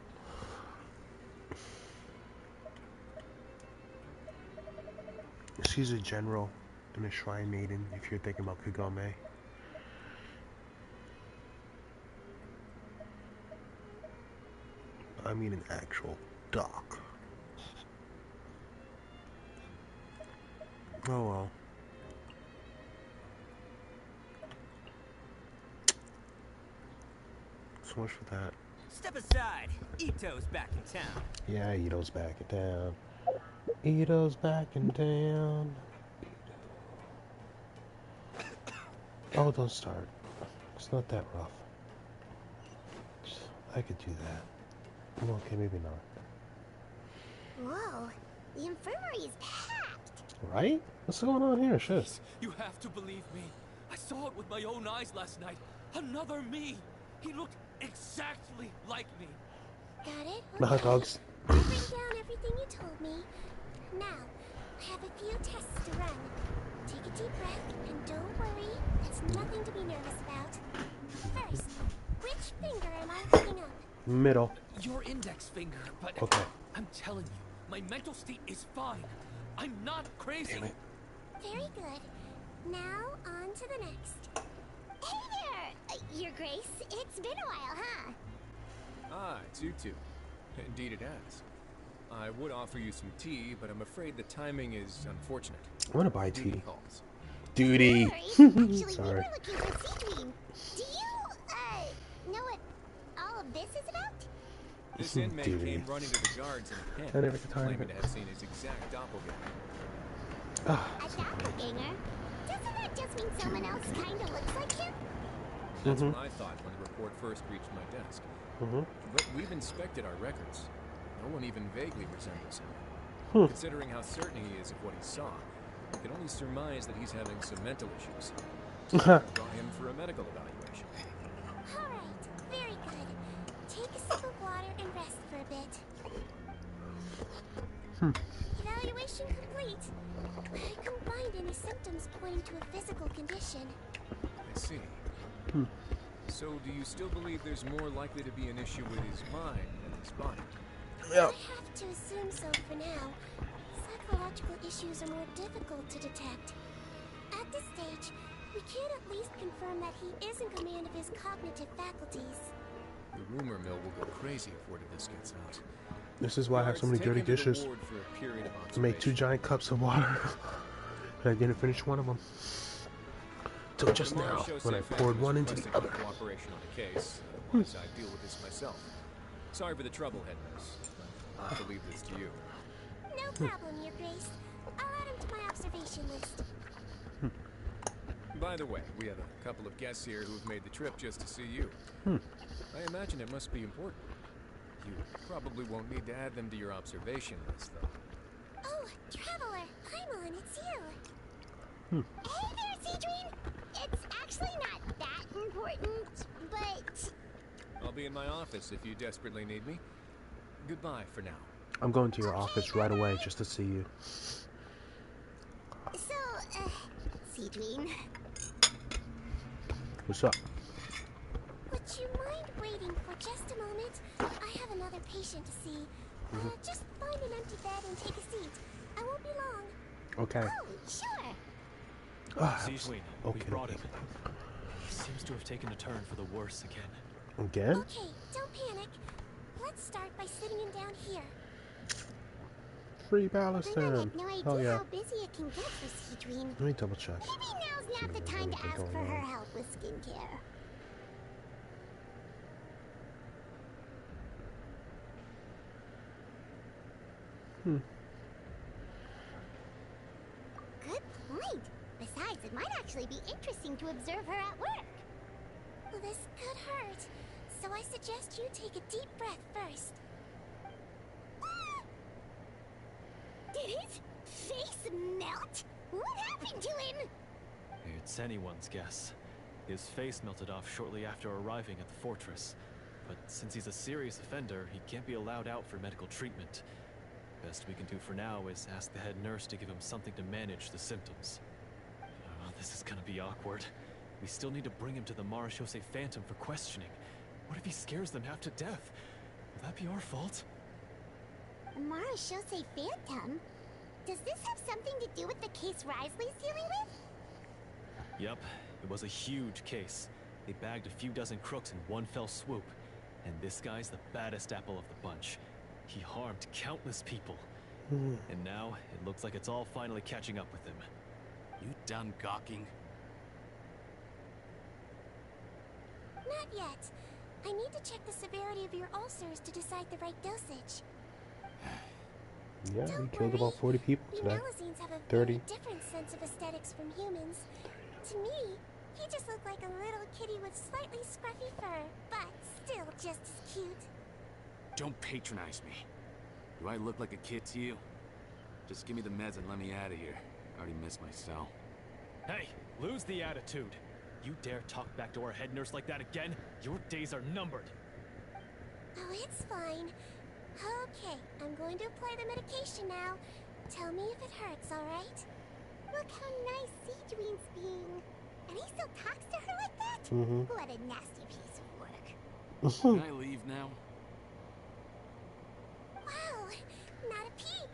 She's a general and a shrine maiden if you're thinking about Kagome. I mean an actual doc. Oh well. So much for that. Step aside. Ito's back in town. Yeah, Ito's back in town. Ito's back in town. Oh, don't start. It's not that rough. I could do that. Well, okay, maybe not. Whoa, the infirmary is packed. Right? What's going on here? Shit. Please, you have to believe me. I saw it with my own eyes last night. Another me. He looked exactly like me. Got it? The hot dogs. I'll bring down everything you told me. Now, I have a few tests to run. Take a deep breath and don't worry. There's nothing to be nervous about. First, which finger am I holding up? Middle. Your index finger, but Okay. I'm telling you, my mental state is fine. I'm not crazy. Damn it. Very good. Now, on to the next. Hey there, Your Grace. It's been a while, huh? Ah, it's you two. Indeed it has. I would offer you some tea, but I'm afraid the timing is unfortunate. I want to buy tea. Calls. Duty. Actually, Sorry. we were looking for Seedween. Do you, know what all of this is about? This inmate came running to the guards in a I panic, never get tired of claiming it. to have seen his exact doppelganger. A doppelganger? Doesn't that just mean someone else kind of looks like him? That's what I thought when the report first reached my desk. Mm-hmm. But we've inspected our records. No one even vaguely resembles him. Considering how certain he is of what he saw, we can only surmise that he's having some mental issues. So we brought him for a medical evaluation. Alright, very good. Take a sip of water and rest for a bit. Evaluation complete. I couldn't find any symptoms pointing to a physical condition. I see. So do you still believe there's more likely to be an issue with his mind than his body? I have to assume so for now. Psychological issues are more difficult to detect. At this stage, we can at least confirm that he is in command of his cognitive faculties. The rumor mill will go crazy if word of this gets out. This is why I have so many dirty dishes. I made 2 giant cups of water. And I didn't finish one of them. Till just now, when I poured one into the other. Cooperation on the case. Otherwise, I deal with this myself. Sorry for the trouble, head nurse. I'll have to leave this to you. No problem, Your Grace. I'll add him to my observation list. By the way, we have a couple of guests here who have made the trip just to see you. I imagine it must be important. You probably won't need to add them to your observation list, though. Oh, Traveler, Paimon, it's you. Hey there, Seedween! It's actually not that important, but... I'll be in my office if you desperately need me. Goodbye for now. I'm going to your office right away just to see you. So, Seedween. What's up? Would you mind waiting for just a moment? I have another patient to see. Just find an empty bed and take a seat. I won't be long. Okay. Oh, sure. Seedween, we brought him. He seems to have taken a turn for the worse again. Again? Okay, don't panic. Let's start by sitting him down here. Free Women Palestine. have no idea Oh yeah. how busy it can get for Seedween. Let me double check. Maybe now's not the See if time there's to ask anything for going her on. help with skincare. Good point. Besides, it might actually be interesting to observe her at work. Well, this could hurt, so I suggest you take a deep breath first. Did his face melt? What happened to him? It's anyone's guess. His face melted off shortly after arriving at the fortress. But since he's a serious offender, he can't be allowed out for medical treatment. Best we can do for now is ask the head nurse to give him something to manage the symptoms. Oh, this is gonna be awkward. We still need to bring him to the Marachose Phantom for questioning. What if he scares them half to death? Will that be our fault? The Marachose Phantom? Does this have something to do with the case Risley's dealing with? Yep, it was a huge case. They bagged a few dozen crooks in one fell swoop. And this guy's the baddest apple of the bunch. He harmed countless people. And now, it looks like it's all finally catching up with him. You done gawking? Not yet. I need to check the severity of your ulcers to decide the right dosage. Yeah, we Don't killed worry. about 40 people We today. Melusines have a 30. very different sense of aesthetics from humans. To me, he just looked like a little kitty with slightly scruffy fur, but still just as cute. Don't patronize me. Do I look like a kid to you? Just give me the meds and let me out of here. I already missed my cell. Hey, lose the attitude. You dare talk back to our head nurse like that again? Your days are numbered. Oh, it's fine. Okay, I'm going to apply the medication now. Tell me if it hurts, alright? Look how nice Seedween's being. And he still talks to her like that? What a nasty piece of work. Can I leave now? Wow, not a peep.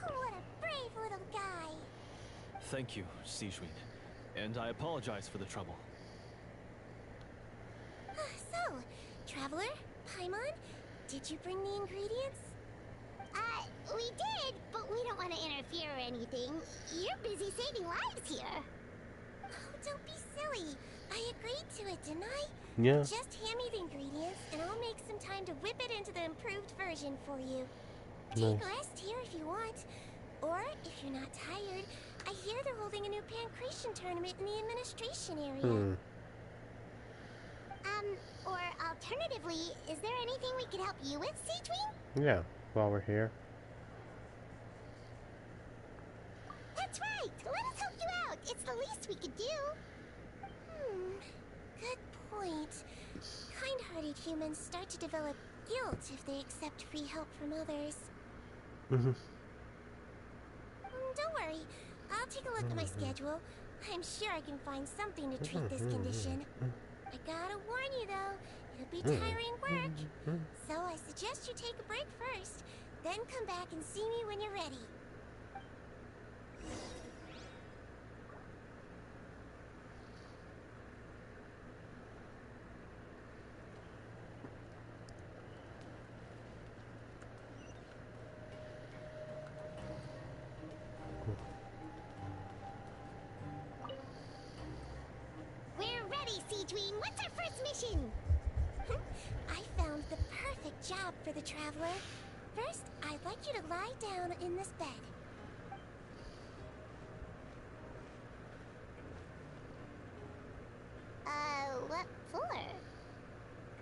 Oh, what a brave little guy. Thank you, Seedween. And I apologize for the trouble. So, Traveler, Paimon, did you bring the ingredients? We did, but we don't want to interfere or anything. You're busy saving lives here. Oh, don't be silly. I agreed to it, didn't I? Yeah. Just hand me the ingredients, and I'll make some time to whip it into the improved version for you. Take rest here if you want. Or, if you're not tired, I hear they're holding a new pancreation tournament in the administration area. Or alternatively, is there anything we could help you with, Seedween? Yeah, while we're here. That's right! Let us help you out! It's the least we could do! Good point. Kind-hearted humans start to develop guilt if they accept free help from others. Don't worry. I'll take a look at my schedule. I'm sure I can find something to treat this condition. I gotta warn you though, it'll be tiring work. So I suggest you take a break first, then come back and see me when you're ready. We're ready, Seedween! What's our first mission? I found the perfect job for the Traveler. First, I'd like you to lie down in this bed. What for?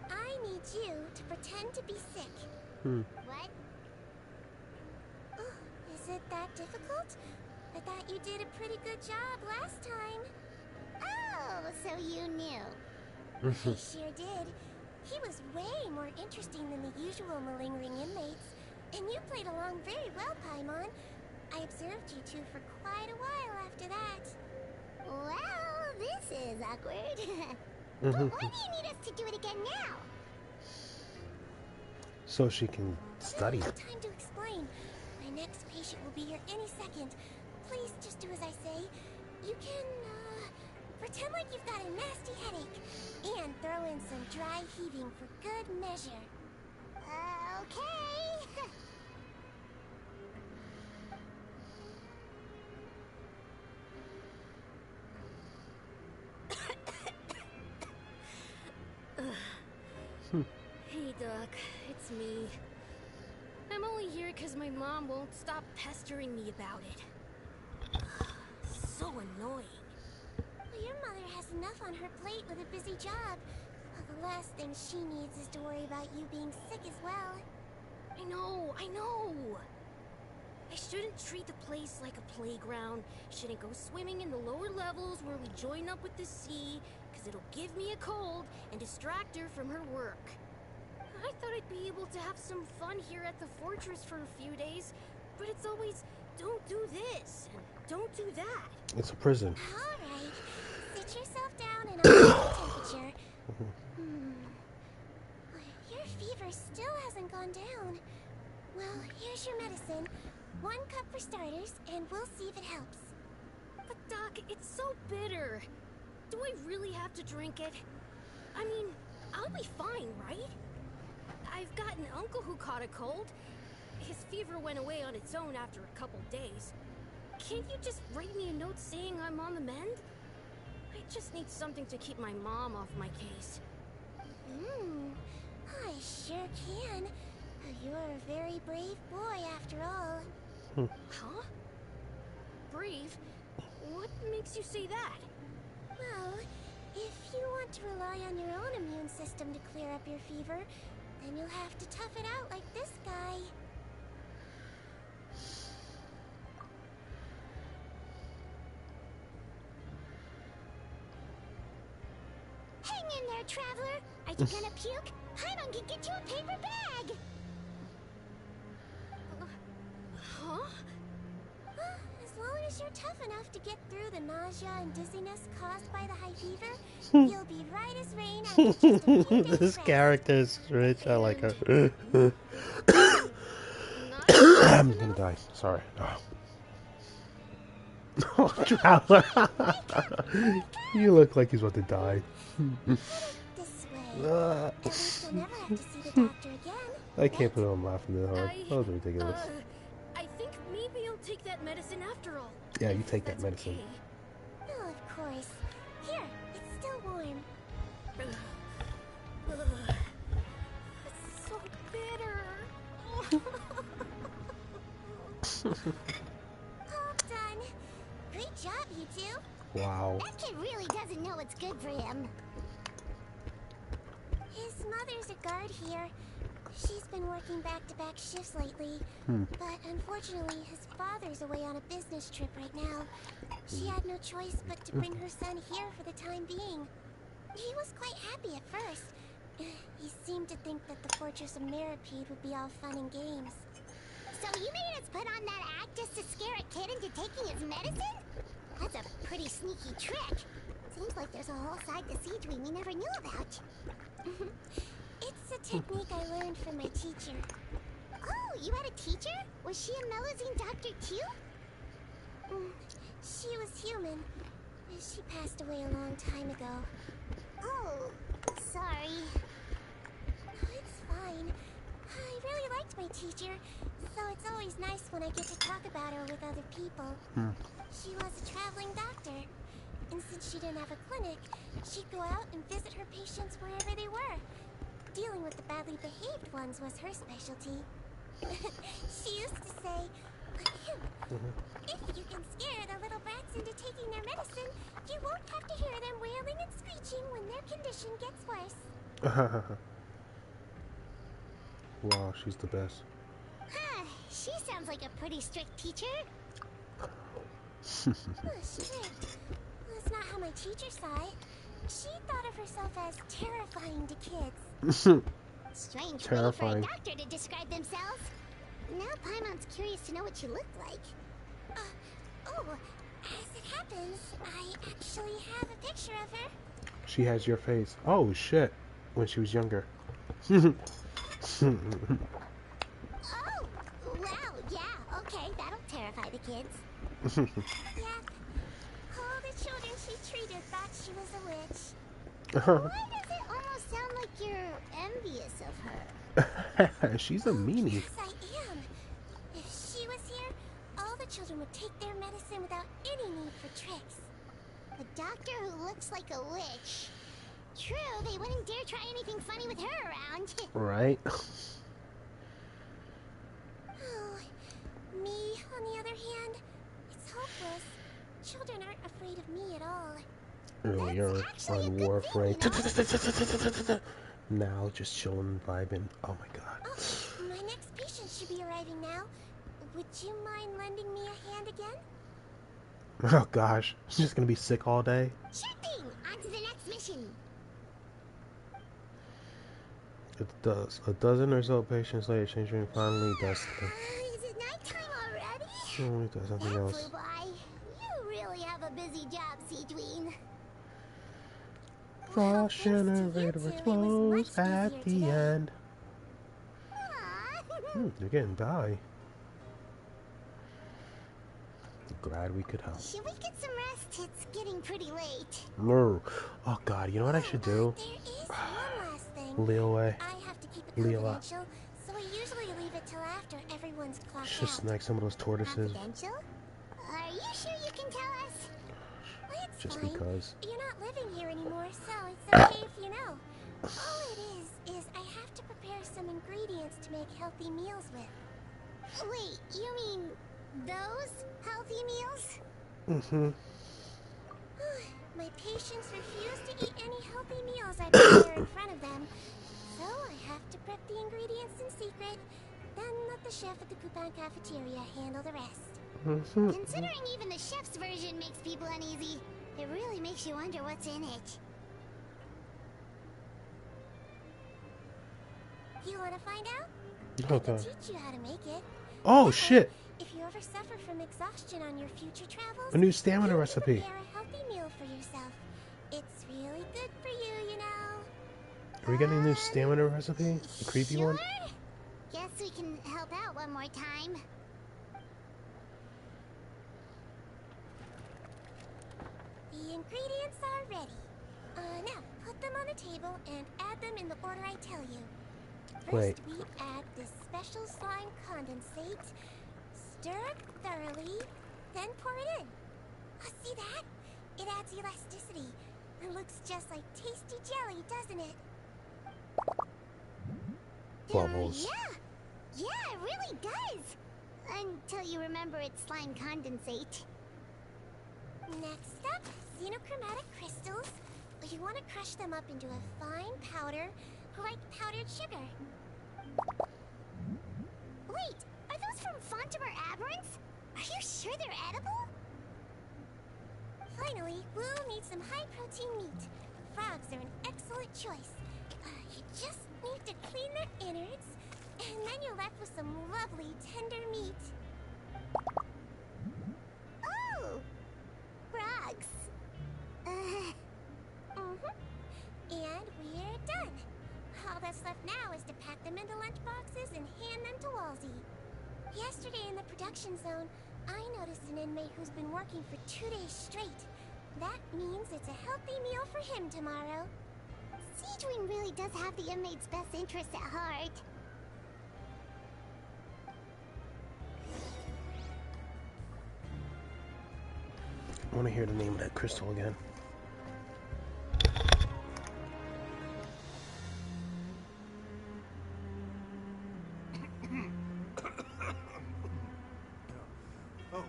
I need you to pretend to be sick. What? Oh, is it that difficult? I thought you did a pretty good job last time. Oh, Oh, so you knew. I sure did. He was way more interesting than the usual malingering inmates. And you played along very well, Paimon. I observed you two for quite a while after that. Well, this is awkward. But why do you need us to do it again now? So she can study. I don't have time to explain. My next patient will be here any second. Please just do as I say. You can, pretend like you've got a nasty headache. And throw in some dry heaving for good measure. Okay. Hey, Doc. It's me. I'm only here because my mom won't stop pestering me about it. So annoying. Well, your mother has enough on her plate with a busy job. Well, the last thing she needs is to worry about you being sick as well. I know. I shouldn't treat the place like a playground. Shouldn't go swimming in the lower levels where we join up with the sea, because it'll give me a cold and distract her from her work. I thought I'd be able to have some fun here at the fortress for a few days, but it's always, don't do this, and don't do that. It's a prison. Alright, sit yourself down and I'll check your temperature. Your fever still hasn't gone down. Well, here's your medicine. 1 cup for starters, and we'll see if it helps. But Doc, it's so bitter. Do I really have to drink it? I mean, I'll be fine, right? I've got an uncle who caught a cold. His fever went away on its own after a couple days. Can't you just write me a note saying I'm on the mend? I just need something to keep my mom off my case. I sure can. You're a very brave boy after all. Huh? Brave? What makes you say that? Well, if you want to rely on your own immune system to clear up your fever, then you'll have to tough it out like this guy. Hang in there, traveler. Are you gonna puke? Paimon can get you a paper bag. Huh? As long as you're tough enough to get through the nausea and dizziness caused by the high fever, you'll be right as rain after just a few days This rest. character is rich. I like her. I'm gonna die. Sorry. Oh, Traveler. You look like he's about to die. This way. At least you'll never have to see the doctor again. I can't believe I'm laughing this hard. That was ridiculous. I think maybe I'll take that medicine after all. Yeah, you take that medicine. Okay. Oh, of course. Here, it's still warm. It's so bitter. All done. Great job, you two. Wow. That kid really doesn't know what's good for him. His mother's a guard here. She's been working back-to-back shifts lately. But unfortunately, his father's away on a business trip right now. She had no choice but to bring her son here for the time being. He was quite happy at first. He seemed to think that the Fortress of Meropide would be all fun and games. So you made us put on that act just to scare a kid into taking his medicine? That's a pretty sneaky trick. Seems like there's a whole side to Siege we never knew about. It's a technique I learned from my teacher. Oh, you had a teacher? Was she a Melazine doctor too? She was human. She passed away a long time ago. Oh, sorry. It's fine. I really liked my teacher, so it's always nice when I get to talk about her with other people. She was a traveling doctor, and since she didn't have a clinic, she'd go out and visit her patients wherever they were. Dealing with the badly behaved ones was her specialty. She used to say, if you can scare the little brats into taking their medicine, you won't have to hear them wailing and screeching when their condition gets worse. Wow, she's the best. She sounds like a pretty strict teacher. Strict. That's not how my teacher saw it. She thought of herself as terrifying to kids. Strange Terrifying. way for a doctor to describe themselves. Now Paimon's curious to know what you look like. Oh, as it happens, I actually have a picture of her. She has your face. Oh shit! When she was younger. Oh, wow, yeah, okay, that'll terrify the kids. Yep. All the children she treated thought she was a witch. Why does it almost sound like you're envious of her? She's a meanie. Yes, I am. If she was here, all the children would take their medicine without any need for tricks. A doctor who looks like a witch. True, they wouldn't dare try anything funny with her around. Right? Oh, me, on the other hand, it's hopeless. Children aren't afraid of me at all. Earlier on War Afraid. Now just chilling, vibing. Oh my god. Oh, my next patient should be arriving now. Would you mind lending me a hand again? Oh gosh. She's just gonna be sick all day. Sure thing! On to the next mission! It does. A dozen or so patients later, Changeling finally does Is it nighttime already? does something That else. flew by. You really have a busy job, Seedween. Frost generator explodes at the end. They're getting die. Glad we could help. Should we get some rest? It's getting pretty late. No. Oh god, you know what I should do? There is one last thing. Leeway. I have to keep it Leela. confidential, so I usually leave it till after everyone's clocked Just out. snag some of those tortoises. Confidential? Are you sure you can tell us? It's Just fine. because. You're not living here anymore, so it's okay if you know. All it is I have to prepare some ingredients to make healthy meals with. Wait, you mean those healthy meals? Mm-hmm. My patients refuse to eat any healthy meals I prepare in front of them, so I have to prep the ingredients in secret, then let the chef at the coupon cafeteria handle the rest. Considering even the chef's version makes people uneasy, it really makes you wonder what's in it. You want to find out? Okay. I can teach you how to make it. Oh shit! If you ever suffer from exhaustion on your future travels, A new stamina you can recipe. prepare a healthy meal for yourself. It's really good for you, you know. Are we getting a new stamina recipe? The creepy Sure? one? Guess we can help out one more time. The ingredients are ready. Now, put them on the table and add them in the order I tell you. First, Wait. we add this special slime condensate, stir it thoroughly, then pour it in. Oh, see that? It adds elasticity. It looks just like tasty jelly, doesn't it? Bubbles. Yeah, it really does. Until you remember it's slime condensate. Next up, xenochromatic crystals. You want to crush them up into a fine powder, like powdered sugar. Wait, are those from Fontimer Aberrants? Are you sure they're edible? Finally, we'll need some high-protein meat. Frogs are an excellent choice. You just need to clean their innards, and then you're left with some lovely, tender meat. Oh! Frogs. And we're done. All that's left now is to pack them into lunch boxes and hand them to Walsey. Yesterday in the production zone, I noticed an inmate who's been working for 2 days straight. That means it's a healthy meal for him tomorrow. Seedwing really does have the inmate's best interests at heart. I want to hear the name of that crystal again. Oh,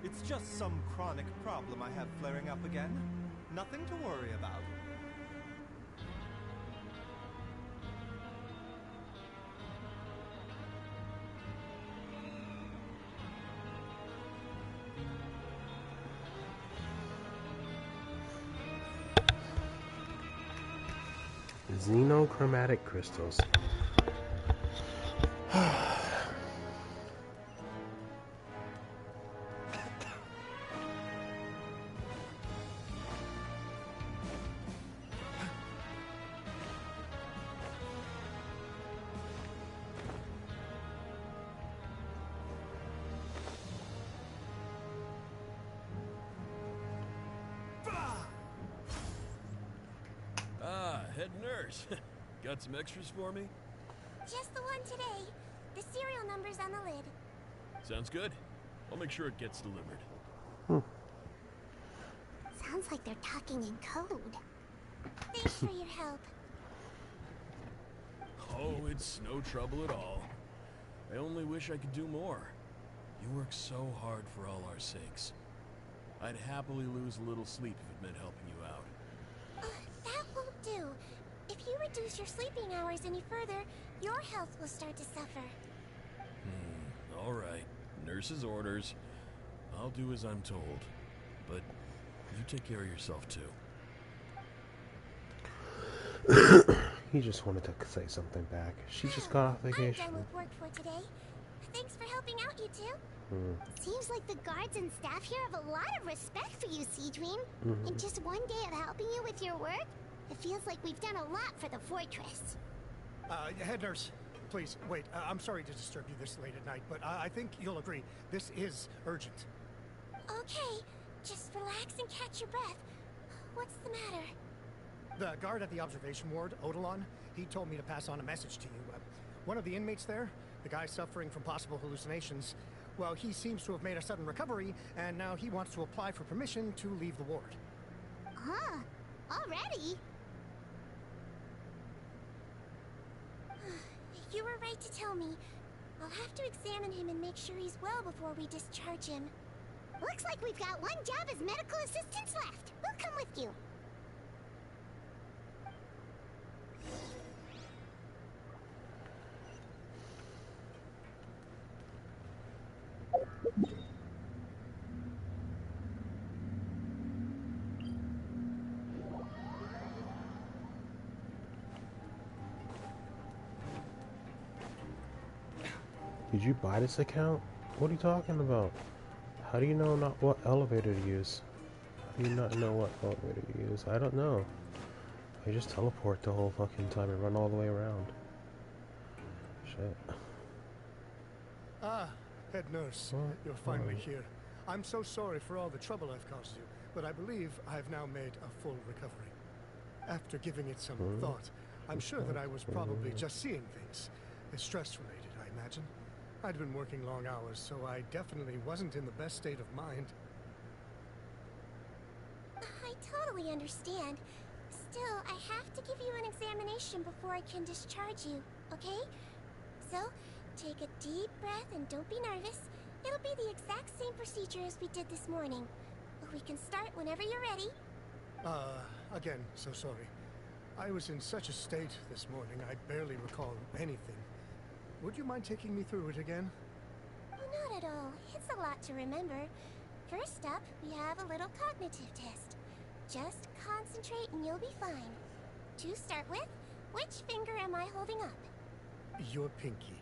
it's just some chronic problem I have flaring up again. Nothing to worry about. Xenochromatic crystals. Head nurse. Got some extras for me? Just the one today. The serial number's on the lid. Sounds good. I'll make sure it gets delivered. Sounds like they're talking in code. Thanks for your help. Oh, it's no trouble at all. I only wish I could do more. You work so hard for all our sakes. I'd happily lose a little sleep if it meant helping you out. That won't do. If you reduce your sleeping hours any further, your health will start to suffer. All right. Nurse's orders. I'll do as I'm told. But you take care of yourself, too. He just wanted to say something back. She just got off vacation. I'm done with work for today. Thanks for helping out, you two. Seems like the guards and staff here have a lot of respect for you, Seedream. In just one day of helping you with your work, it feels like we've done a lot for the fortress. Head nurse, please, wait. I'm sorry to disturb you this late at night, but I think you'll agree. This is urgent. Okay, just relax and catch your breath. What's the matter? The guard at the observation ward, Odilon, he told me to pass on a message to you. One of the inmates there, the guy suffering from possible hallucinations, well, he seems to have made a sudden recovery, and now he wants to apply for permission to leave the ward. Huh? Already? You were right to tell me. I'll have to examine him and make sure he's well before we discharge him. Looks like we've got one job as medical assistants left. We'll come with you. Did you buy this account? What are you talking about? How do you know not what elevator to use? How do you not know what elevator to use? I don't know. I just teleport the whole fucking time and run all the way around. Shit. Ah, head nurse, you're finally here. I'm so sorry for all the trouble I've caused you, but I believe I've now made a full recovery. After giving it some thought, I'm sure that I was probably just seeing things. It's stress-related, I imagine. I'd been working long hours, so I definitely wasn't in the best state of mind. I totally understand. Still, I have to give you an examination before I can discharge you, okay? So, take a deep breath and don't be nervous. It'll be the exact same procedure as we did this morning. We can start whenever you're ready. Again, so sorry. I was in such a state this morning, I barely recall anything. Would you mind taking me through it again? Not at all. It's a lot to remember. First up, we have a little cognitive test. Just concentrate and you'll be fine. To start with, which finger am I holding up? Your pinky.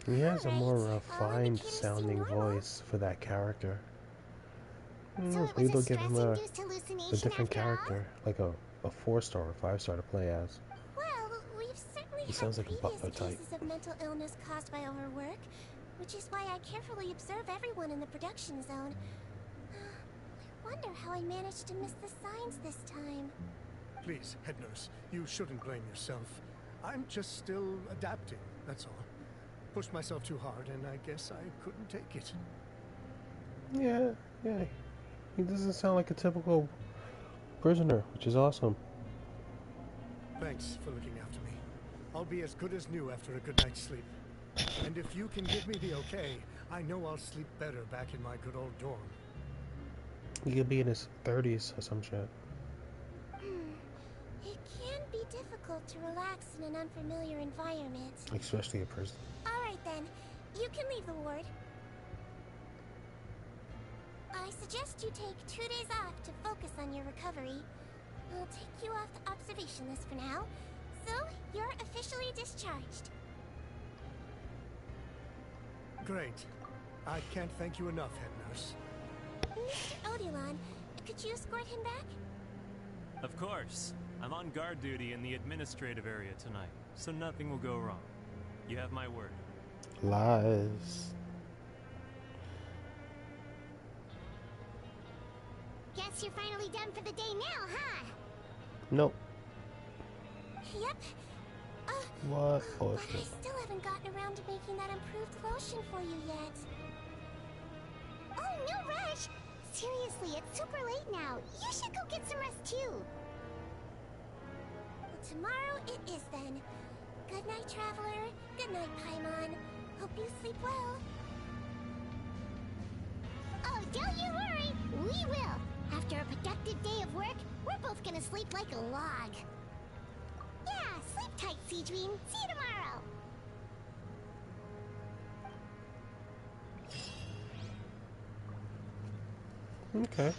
He has a more refined sounding voice for that character. Maybe they'll give him a different character, like a 4-star or 5-star to play as. Well, we've certainly He sounds like a previous butler type. cases of mental illness caused by overwork, which is why I carefully observe everyone in the production zone. I wonder how I managed to miss the signs this time. Please, head nurse, you shouldn't blame yourself. I'm just still adapting, that's all. Pushed myself too hard, and I guess I couldn't take it. Yeah. He doesn't sound like a typical prisoner, which is awesome. Thanks for looking after me. I'll be as good as new after a good night's sleep. And if you can give me the okay, I know I'll sleep better back in my good old dorm. He could be in his 30s or some shit. It can be difficult to relax in an unfamiliar environment. Especially a prison. Alright then, you can leave the ward. I suggest you take 2 days off to focus on your recovery. I'll take you off the observation list for now, so you're officially discharged. Great. I can't thank you enough, head nurse. Mr. Odilon, could you escort him back? Of course. I'm on guard duty in the administrative area tonight, so nothing will go wrong. You have my word. Lies. Guess you're finally done for the day now, huh? Nope. Yep. What? Oh, But I shit. still haven't gotten around to making that improved lotion for you yet. Oh, no rush! Seriously, it's super late now. You should go get some rest too. Well, tomorrow it is then. Good night, Traveler. Good night, Paimon. Hope you sleep well. Oh, don't you worry. We will. After a productive day of work, we're both gonna sleep like a log. Yeah, sleep tight, Seedream. See you tomorrow. Okay.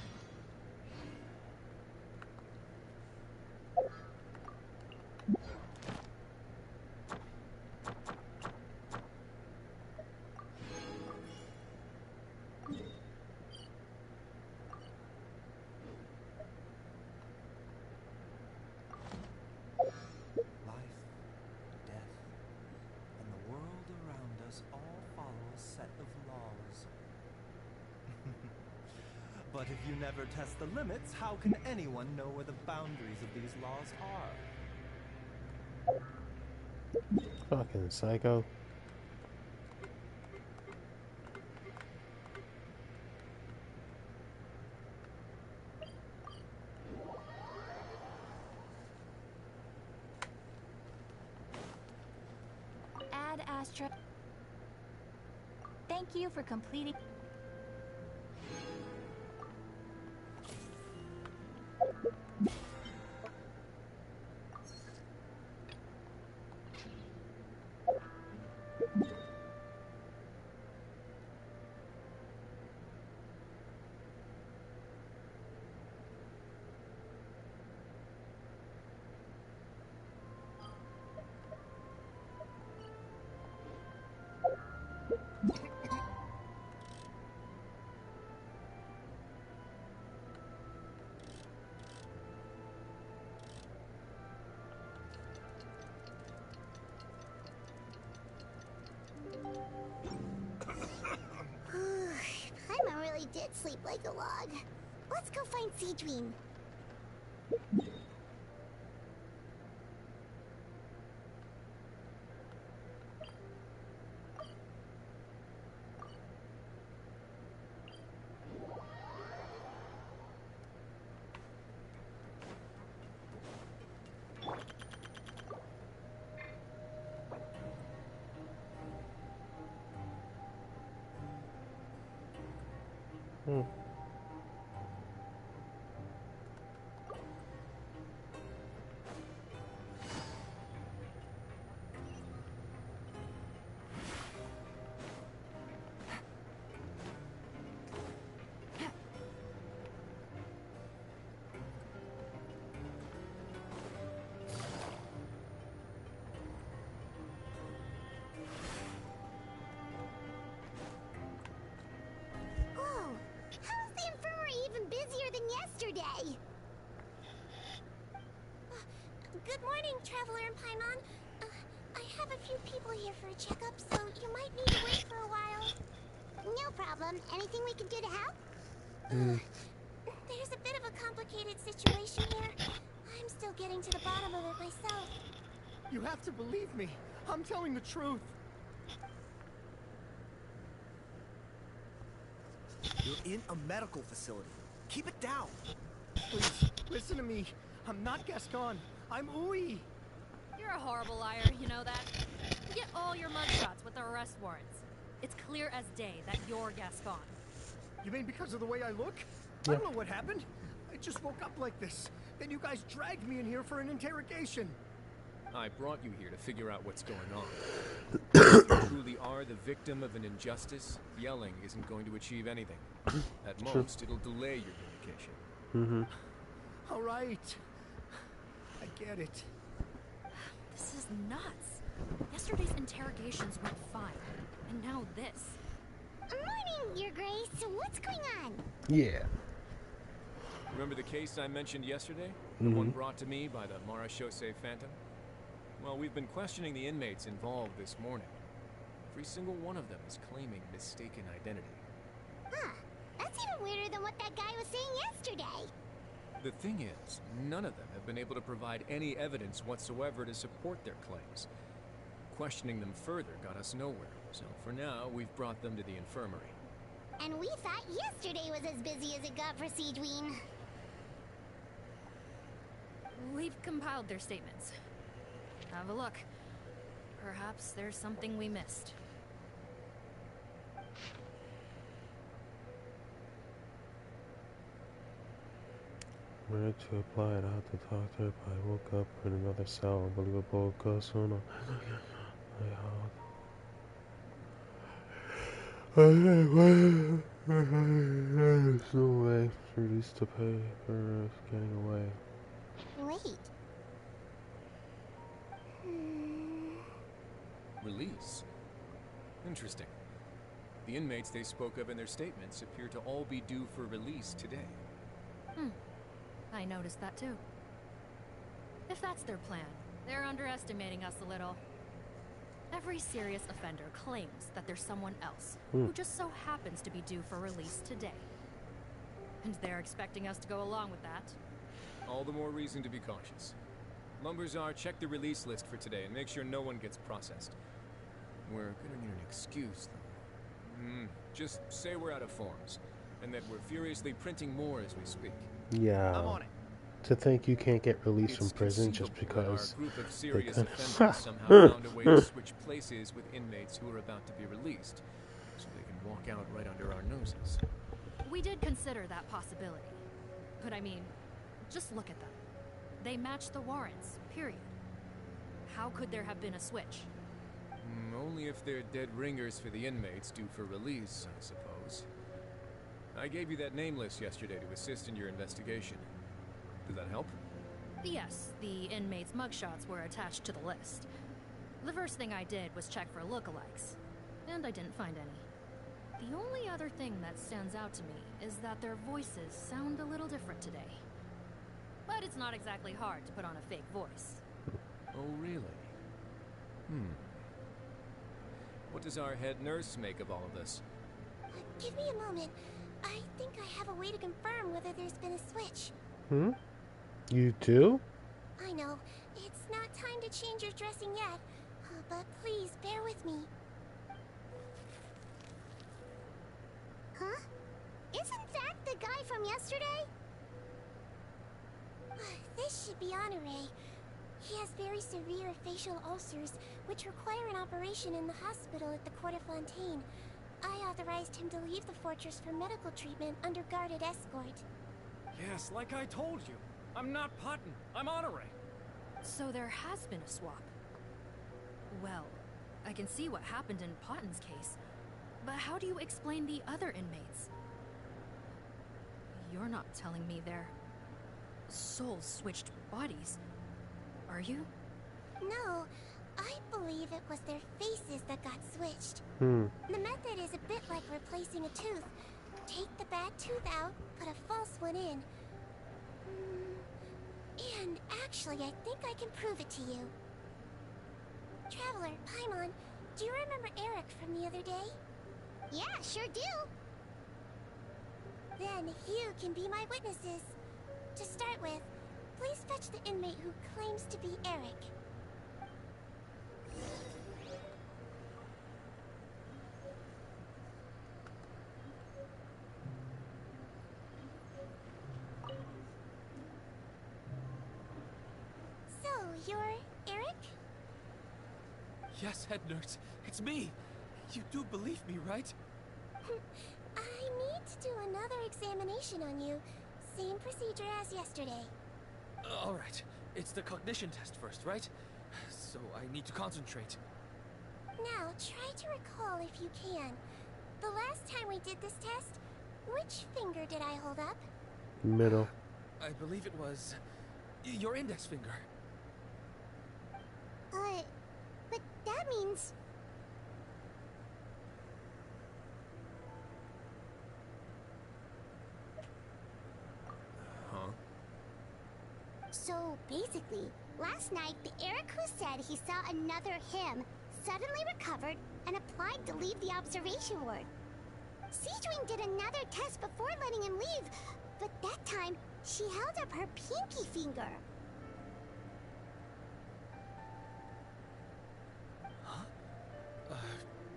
Life, death, and the world around us all follow a set of laws. But if you never test the limits, how can anyone know where the boundaries of these laws are? Fucking psycho. Ad Astra. Thank you for completing. Paimon really did sleep like a log. Let's go find Seedream. Whoa! How's the infirmary even busier than yesterday? Good morning, Traveler and Paimon. I have a few people here for a checkup, so you might need to wait for a while. No problem. Anything we can do to help? There's a bit of a complicated situation here. I'm still getting to the bottom of it myself. You have to believe me. I'm telling the truth. You're in a medical facility. Keep it down. Please, listen to me. I'm not Gascon. I'm Uy. You're a horrible liar, you know that? Get all your mugshots with the arrest warrants. It's clear as day that you're Gascon. You mean because of the way I look? Yeah. I don't know what happened. I just woke up like this. Then you guys dragged me in here for an interrogation. I brought you here to figure out what's going on. If you truly are the victim of an injustice, yelling isn't going to achieve anything. At most, it'll delay your vindication. Mm-hmm. All right. I get it. This is nuts. Yesterday's interrogations went fine, and now this. Morning, Your Grace. What's going on? Yeah. Remember the case I mentioned yesterday? The one brought to me by the Marachose Phantom? Well, we've been questioning the inmates involved this morning. Every single one of them is claiming mistaken identity. Huh. That's even weirder than what that guy was saying yesterday. The thing is, none of them have been able to provide any evidence whatsoever to support their claims. Questioning them further got us nowhere, so for now, we've brought them to the infirmary. And we thought yesterday was as busy as it got for Siegeween. We've compiled their statements. Have a look. Perhaps there's something we missed. Where to apply it, I had to talk to her, but I woke up in another cell. Unbelievable. Soon. There's no way. Release the paper of getting away. Wait. Release? Interesting. The inmates they spoke of in their statements appear to all be due for release today. I noticed that too. If that's their plan, they're underestimating us a little. Every serious offender claims that there's someone else who just so happens to be due for release today. And they're expecting us to go along with that. All the more reason to be cautious. Lumberzar, check the release list for today and make sure no one gets processed. We're gonna need an excuse, though. Just say we're out of forms, and that we're furiously printing more as we speak. Yeah. I'm on it. To think you can't get released from prison just because our group of they serious could. offenders somehow found a way to switch places with inmates who are about to be released, so they can walk out right under our noses. We did consider that possibility. But I mean, just look at them. They match the warrants, period. How could there have been a switch? Only if they're dead ringers for the inmates due for release, I suppose. I gave you that name list yesterday to assist in your investigation. Does that help? Yes, the inmates' mugshots were attached to the list. The first thing I did was check for lookalikes, and I didn't find any. The only other thing that stands out to me is that their voices sound a little different today. But it's not exactly hard to put on a fake voice. Oh, really? What does our head nurse make of all of this? Give me a moment. I think I have a way to confirm whether there's been a switch. You do? I know. It's not time to change your dressing yet. But please, bear with me. Huh? Isn't that the guy from yesterday? This should be Honore. He has very severe facial ulcers, which require an operation in the hospital at the Court of Fontaine. I authorized him to leave the fortress for medical treatment under guarded escort. Yes, like I told you. I'm not Putton. I'm Honore. So there has been a swap. Well, I can see what happened in Potton's case. But how do you explain the other inmates? You're not telling me their souls switched bodies, are you? No, I believe it was their faces that got switched. The method is a bit like replacing a tooth. Take the bad tooth out, put a false one in. And actually, I think I can prove it to you. Traveler, Paimon, do you remember Eric from the other day? Yeah, sure do. Then you can be my witnesses. To start with, please fetch the inmate who claims to be Eric. So, you're Eric? Yes, head nurse. It's me. You do believe me, right? I need to do another examination on you. Same procedure as yesterday. All right. It's the cognition test first, right? so I need to concentrate. Now, try to recall if you can. The last time we did this test, which finger did I hold up? Middle. I believe it was your index finger. But that means... Huh? So, basically, last night, the Eric who said he saw another him suddenly recovered and applied to leave the observation ward. Siegewing did another test before letting him leave, but that time, she held up her pinky finger.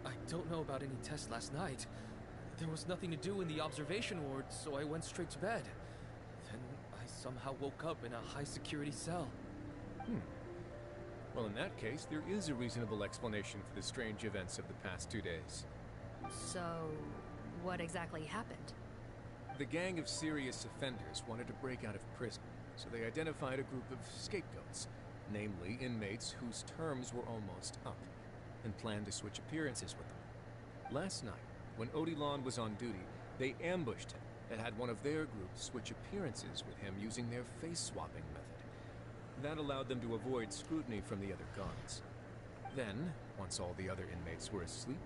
I don't know about any test last night. There was nothing to do in the observation ward, so I went straight to bed. Then I somehow woke up in a high-security cell. Well, in that case, there is a reasonable explanation for the strange events of the past 2 days. So, what exactly happened? The gang of serious offenders wanted to break out of prison, so they identified a group of scapegoats, namely inmates whose terms were almost up, and planned to switch appearances with them. Last night, when Odilon was on duty, they ambushed him and had one of their groups switch appearances with him using their face-swapping method. That allowed them to avoid scrutiny from the other guards. Then, once all the other inmates were asleep,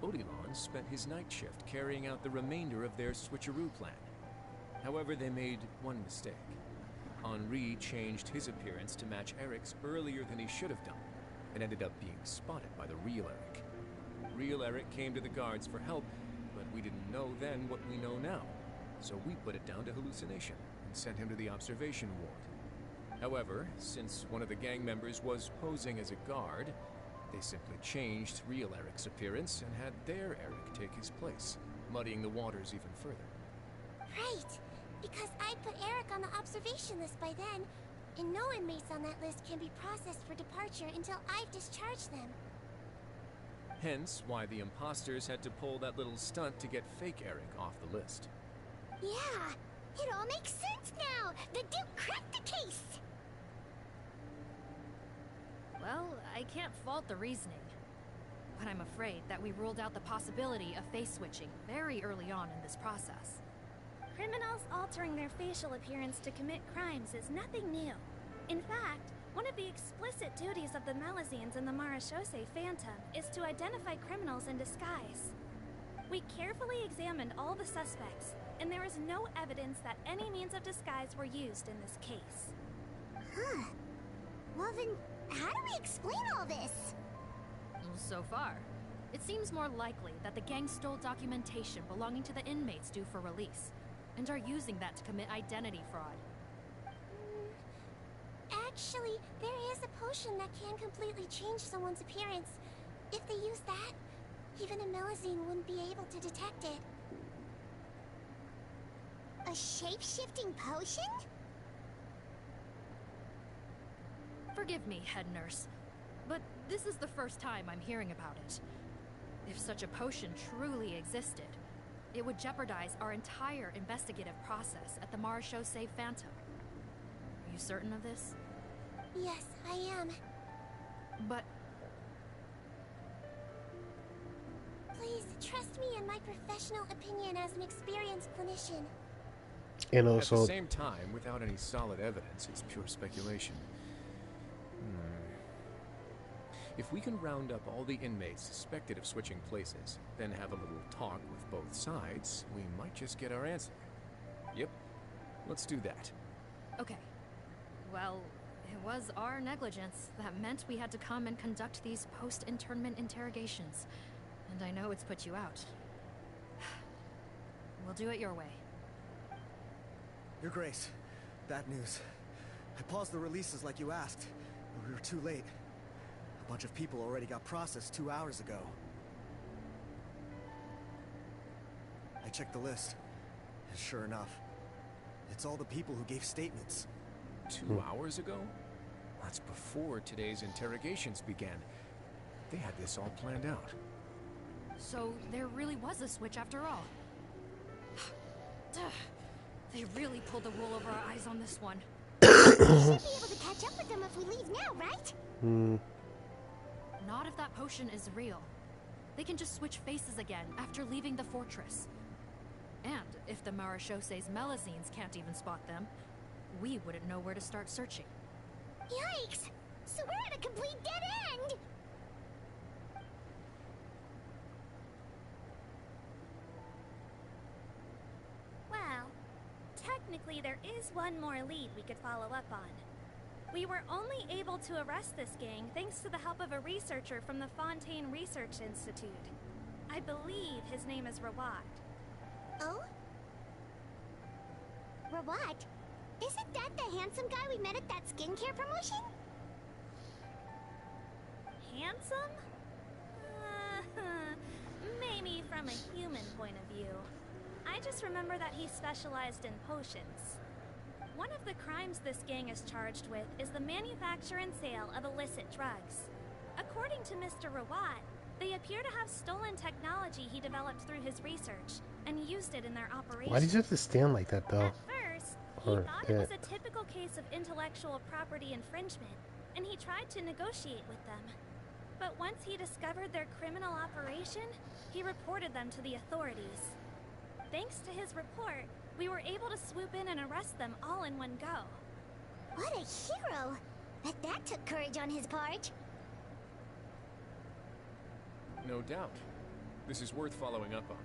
Odilon spent his night shift carrying out the remainder of their switcheroo plan. However, they made one mistake. Henri changed his appearance to match Eric's earlier than he should have done, and ended up being spotted by the real Eric. Real Eric came to the guards for help, but we didn't know then what we know now, so we put it down to hallucination and sent him to the observation ward. However, since one of the gang members was posing as a guard, they simply changed real Eric's appearance and had their Eric take his place, muddying the waters even further. Right, because I put Eric on the observation list by then, and no inmates on that list can be processed for departure until I've discharged them. Hence why the imposters had to pull that little stunt to get fake Eric off the list. Yeah, it all makes sense now. The Duke cracked the case. Well, I can't fault the reasoning. But I'm afraid that we ruled out the possibility of face switching very early on in this process. Criminals altering their facial appearance to commit crimes is nothing new. In fact, one of the explicit duties of the Malazines in the Marechaussee Phantom is to identify criminals in disguise. We carefully examined all the suspects, and there is no evidence that any means of disguise were used in this case. Huh. Well then, how do we explain all this? So far, it seems more likely that the gang stole documentation belonging to the inmates due for release, and are using that to commit identity fraud. Actually, there is a potion that can completely change someone's appearance. If they use that, even a Malazine wouldn't be able to detect it. A shape-shifting potion? Forgive me, head nurse, but this is the first time I'm hearing about it. If such a potion truly existed, it would jeopardize our entire investigative process at the Marechaussee Phantom. Are you certain of this? Yes, I am. But... Please, trust me in my professional opinion as an experienced clinician. And also... At the same time, without any solid evidence, it's pure speculation. If we can round up all the inmates suspected of switching places, then have a little talk with both sides, we might just get our answer. Yep, let's do that. Okay. Well, it was our negligence that meant we had to come and conduct these post-internment interrogations. And I know it's put you out. We'll do it your way. Your Grace, bad news. I paused the releases like you asked, but we were too late. A bunch of people already got processed 2 hours ago. I checked the list, and sure enough, it's all the people who gave statements. 2 hours ago? That's before today's interrogations began. They had this all planned out. So there really was a switch after all. They really pulled the wool over our eyes on this one. We should be able to catch up with them if we leave now, right? not if that potion is real. They can just switch faces again after leaving the fortress. And if the Maréchaussee's Melusines can't even spot them, we wouldn't know where to start searching. Yikes! So we're at a complete dead end! Well, technically there is one more lead we could follow up on. We were only able to arrest this gang thanks to the help of a researcher from the Fontaine Research Institute. I believe his name is Rawat. Oh? Rawat? Isn't that the handsome guy we met at that skincare promotion? Handsome? Maybe from a human point of view. I just remember that he specialized in potions. One of the crimes this gang is charged with is the manufacture and sale of illicit drugs. According to Mr. Rawat, they appear to have stolen technology he developed through his research and used it in their operation. Why did you have to stand like that, though? At first, he thought it was a typical case of intellectual property infringement, and he tried to negotiate with them. But once he discovered their criminal operation, he reported them to the authorities. Thanks to his report, we were able to swoop in and arrest them all in one go. What a hero! Bet that took courage on his part. No doubt. This is worth following up on.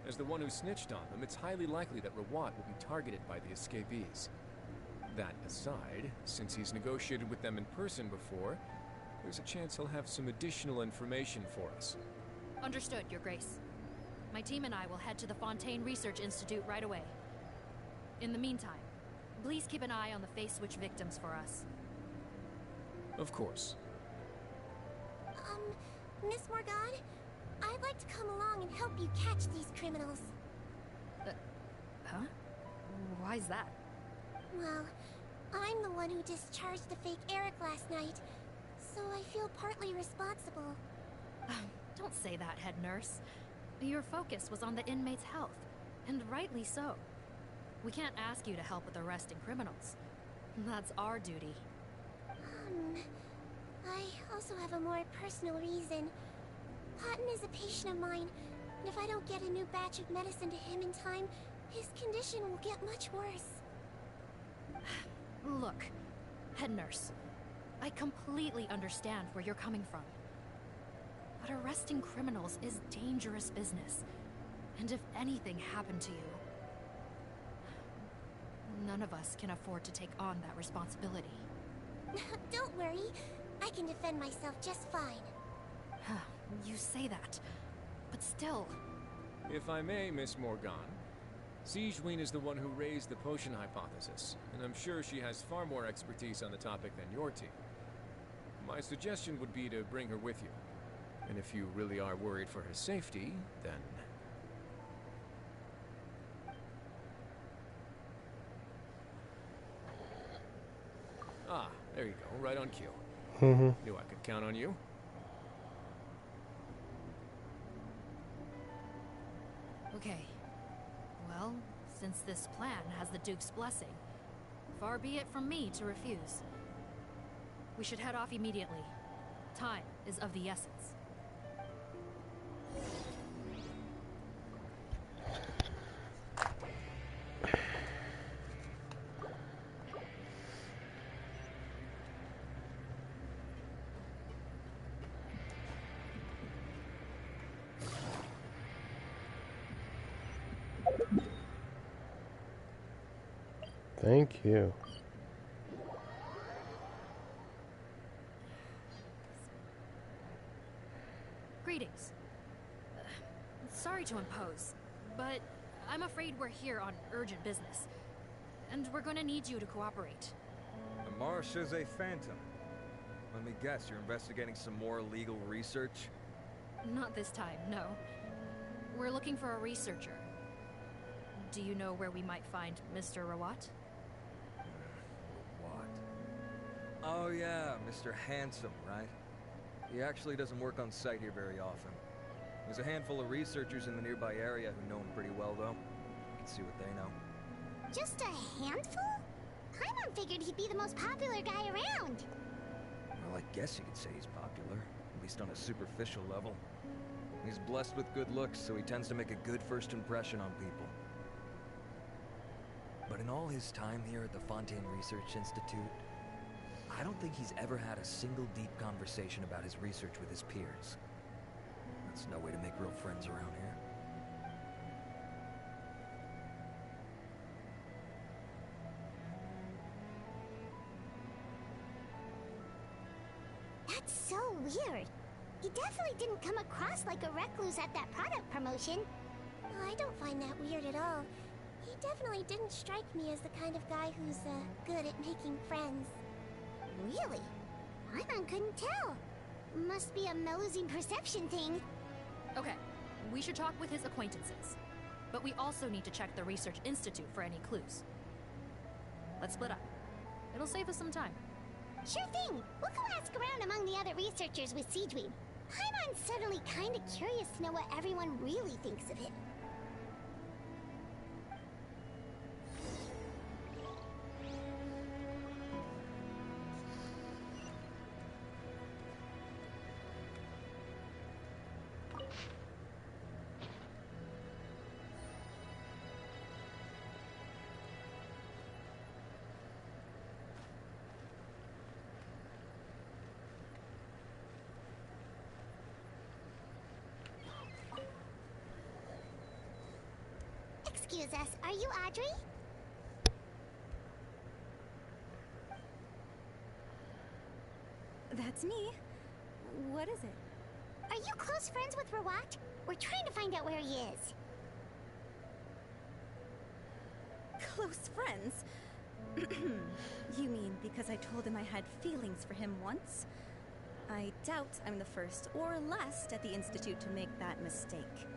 As the one who snitched on them, it's highly likely that Rawat will be targeted by the escapees. That aside, since he's negotiated with them in person before, there's a chance he'll have some additional information for us. Understood, Your Grace. My team and I will head to the Fontaine Research Institute right away. In the meantime, please keep an eye on the face switch victims for us. Of course. Miss Morgan, I'd like to come along and help you catch these criminals. Huh? Why's that? Well, I'm the one who discharged the fake Eric last night, so I feel partly responsible. Don't say that, head nurse. Your focus was on the inmates' health, and rightly so. We can't ask you to help with arresting criminals. That's our duty. I also have a more personal reason. Cotton is a patient of mine, and if I don't get a new batch of medicine to him in time, his condition will get much worse. Look, head nurse, I completely understand where you're coming from. But arresting criminals is dangerous business. And if anything happened to you, none of us can afford to take on that responsibility. Don't worry, I can defend myself just fine. You say that, but still... If I may, Miss Morgan, Sigewinne is the one who raised the potion hypothesis, and I'm sure she has far more expertise on the topic than your team. My suggestion would be to bring her with you. And if you really are worried for her safety, then... Ah, there you go, right on cue. Knew I could count on you. Okay. Well, since this plan has the Duke's blessing, far be it from me to refuse. We should head off immediately. Time is of the essence. Thank you. Greetings. Sorry to impose, but I'm afraid we're here on urgent business. And we're gonna need you to cooperate. The Maréchaussee Phantom. Let me guess, you're investigating some more illegal research? Not this time, no. We're looking for a researcher. Do you know where we might find Mr. Rawat? Oh yeah, Mr. Handsome, right? He actually doesn't work on site here very often. There's a handful of researchers in the nearby area who know him pretty well, though. You can see what they know. Just a handful? Paimon figured he'd be the most popular guy around. Well, Well, I guess you could say he's popular, at least on a superficial level. He's blessed with good looks, so he tends to make a good first impression on people. But in all his time here at the Fontaine Research Institute, I don't think he's ever had a single deep conversation about his research with his peers. That's no way to make real friends around here. That's so weird. He definitely didn't come across like a recluse at that product promotion. I don't find that weird at all. He definitely didn't strike me as the kind of guy who's good at making friends. Really? Paimon couldn't tell. Must be a Melusine perception thing. Okay, we should talk with his acquaintances. But we also need to check the Research Institute for any clues. Let's split up. It'll save us some time. Sure thing. We'll go ask around among the other researchers with Seedweed. Paimon's suddenly kinda curious to know what everyone really thinks of him. Excuse us, are you Audrey? That's me. What is it? Are you close friends with Rawat? We're trying to find out where he is. Close friends? You mean because I told him I had feelings for him once? I doubt I'm the first or last at the Institute to make that mistake.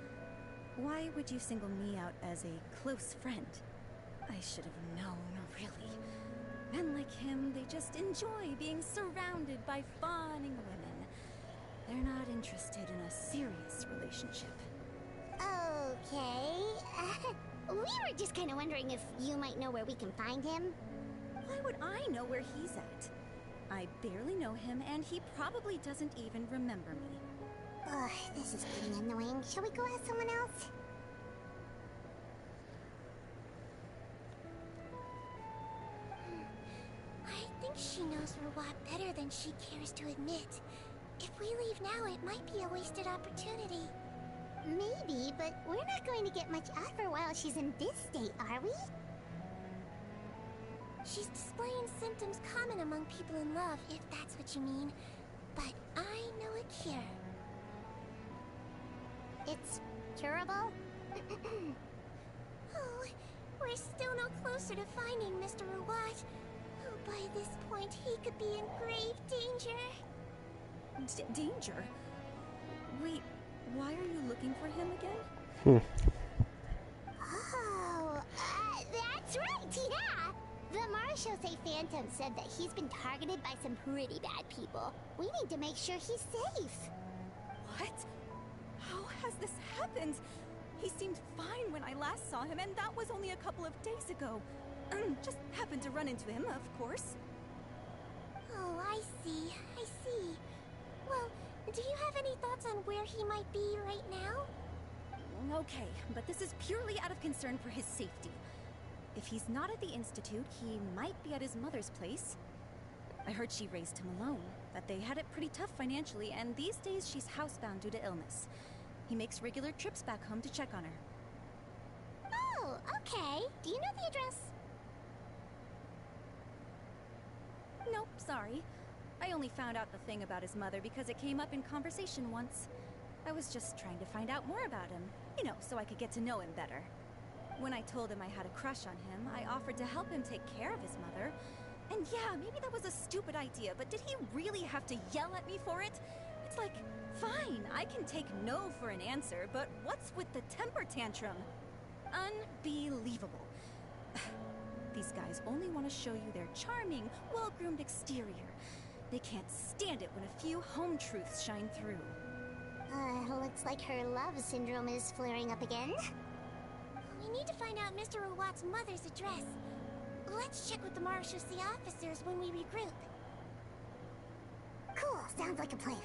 Why would you single me out as a close friend? I should have known, really. Men like him, they just enjoy being surrounded by fawning women. They're not interested in a serious relationship. Okay. We were just kind of wondering if you might know where we can find him. Why would I know where he's at? I barely know him, and he probably doesn't even remember me. Ugh, this is getting annoying. Shall we go ask someone else? I think she knows Rawat better than she cares to admit. If we leave now, it might be a wasted opportunity. Maybe, but we're not going to get much out of her while she's in this state, are we? She's displaying symptoms common among people in love, if that's what you mean. But I know a cure. It's curable? Oh, we're still no closer to finding Mr. Rawat. Oh, by this point, he could be in grave danger. Danger? Wait, why are you looking for him again? Oh, that's right, yeah! The Marshose Phantom said that he's been targeted by some pretty bad people. We need to make sure he's safe. What? How has this happened? He seemed fine when I last saw him, and that was only a couple of days ago. Just happened to run into him, of course. Oh, I see. Well, do you have any thoughts on where he might be right now? Okay, but this is purely out of concern for his safety. If he's not at the Institute, he might be at his mother's place. I heard she raised him alone, that they had it pretty tough financially, and these days she's housebound due to illness. He makes regular trips back home to check on her. Oh, okay. Do you know the address? Nope, sorry. I only found out the thing about his mother because it came up in conversation once. I was just trying to find out more about him, you know, so I could get to know him better. When I told him I had a crush on him, I offered to help him take care of his mother. And yeah, maybe that was a stupid idea, but did he really have to yell at me for it? It's like, fine, I can take no for an answer, but what's with the temper tantrum? Unbelievable. These guys only want to show you their charming, well-groomed exterior. They can't stand it when a few home truths shine through. Looks like her love syndrome is flaring up again. We need to find out Mr. Rawat's mother's address. Let's check with the Marshose officers when we regroup. Sounds like a plan.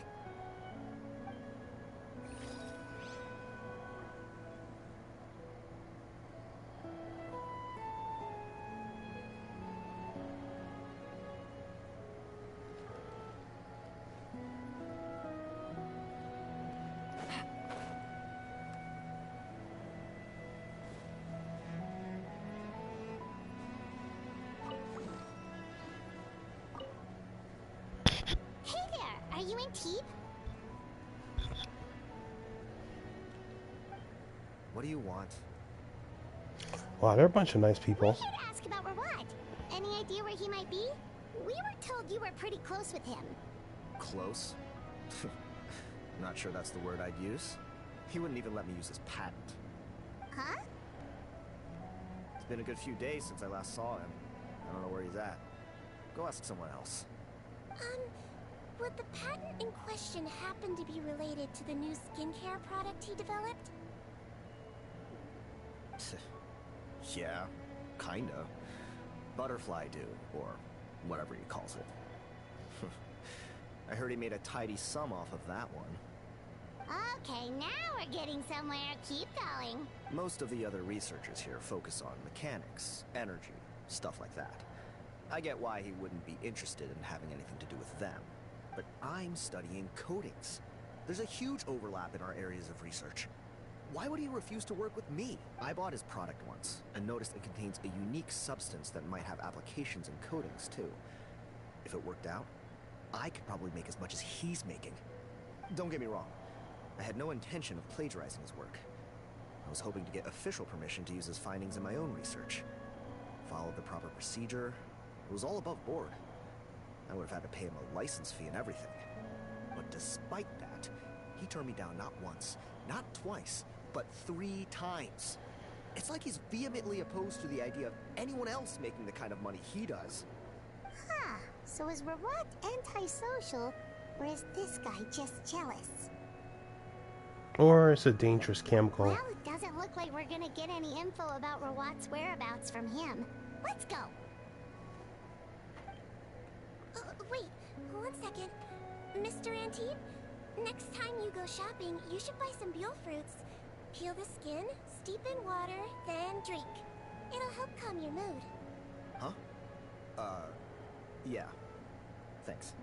Hey there, are you in Teeb? What do you want? Wow, they're a bunch of nice We're people. here to ask about Rawat. Any idea where he might be? We were told you were pretty close with him. Close? Not sure that's the word I'd use. He wouldn't even let me use his patent. Huh? It's been a good few days since I last saw him. I don't know where he's at. Go ask someone else. Would the patent in question happen to be related to the new skincare product he developed? Yeah, kinda. Butterfly dew, or whatever he calls it. I heard he made a tidy sum off of that one. Okay, now we're getting somewhere. Keep going. Most of the other researchers here focus on mechanics, energy, stuff like that. I get why he wouldn't be interested in having anything to do with them. But I'm studying coatings. There's a huge overlap in our areas of research. Why would he refuse to work with me? I bought his product once and noticed it contains a unique substance that might have applications in coatings too. If it worked out, I could probably make as much as he's making. Don't get me wrong. I had no intention of plagiarizing his work. I was hoping to get official permission to use his findings in my own research. Followed the proper procedure. It was all above board. I would have had to pay him a license fee and everything. But despite that, he turned me down not once, not twice, but 3 times. It's like he's vehemently opposed to the idea of anyone else making the kind of money he does. Huh. So is Rawat antisocial, or is this guy just jealous? Or it's a dangerous chemical. Well, it doesn't look like we're gonna get any info about Rawat's whereabouts from him. Let's go. Wait, 1 second. Mr. Antib, next time you go shopping, you should buy some Buell fruits. Peel the skin, steep in water, then drink. It'll help calm your mood. Huh? Yeah. Thanks.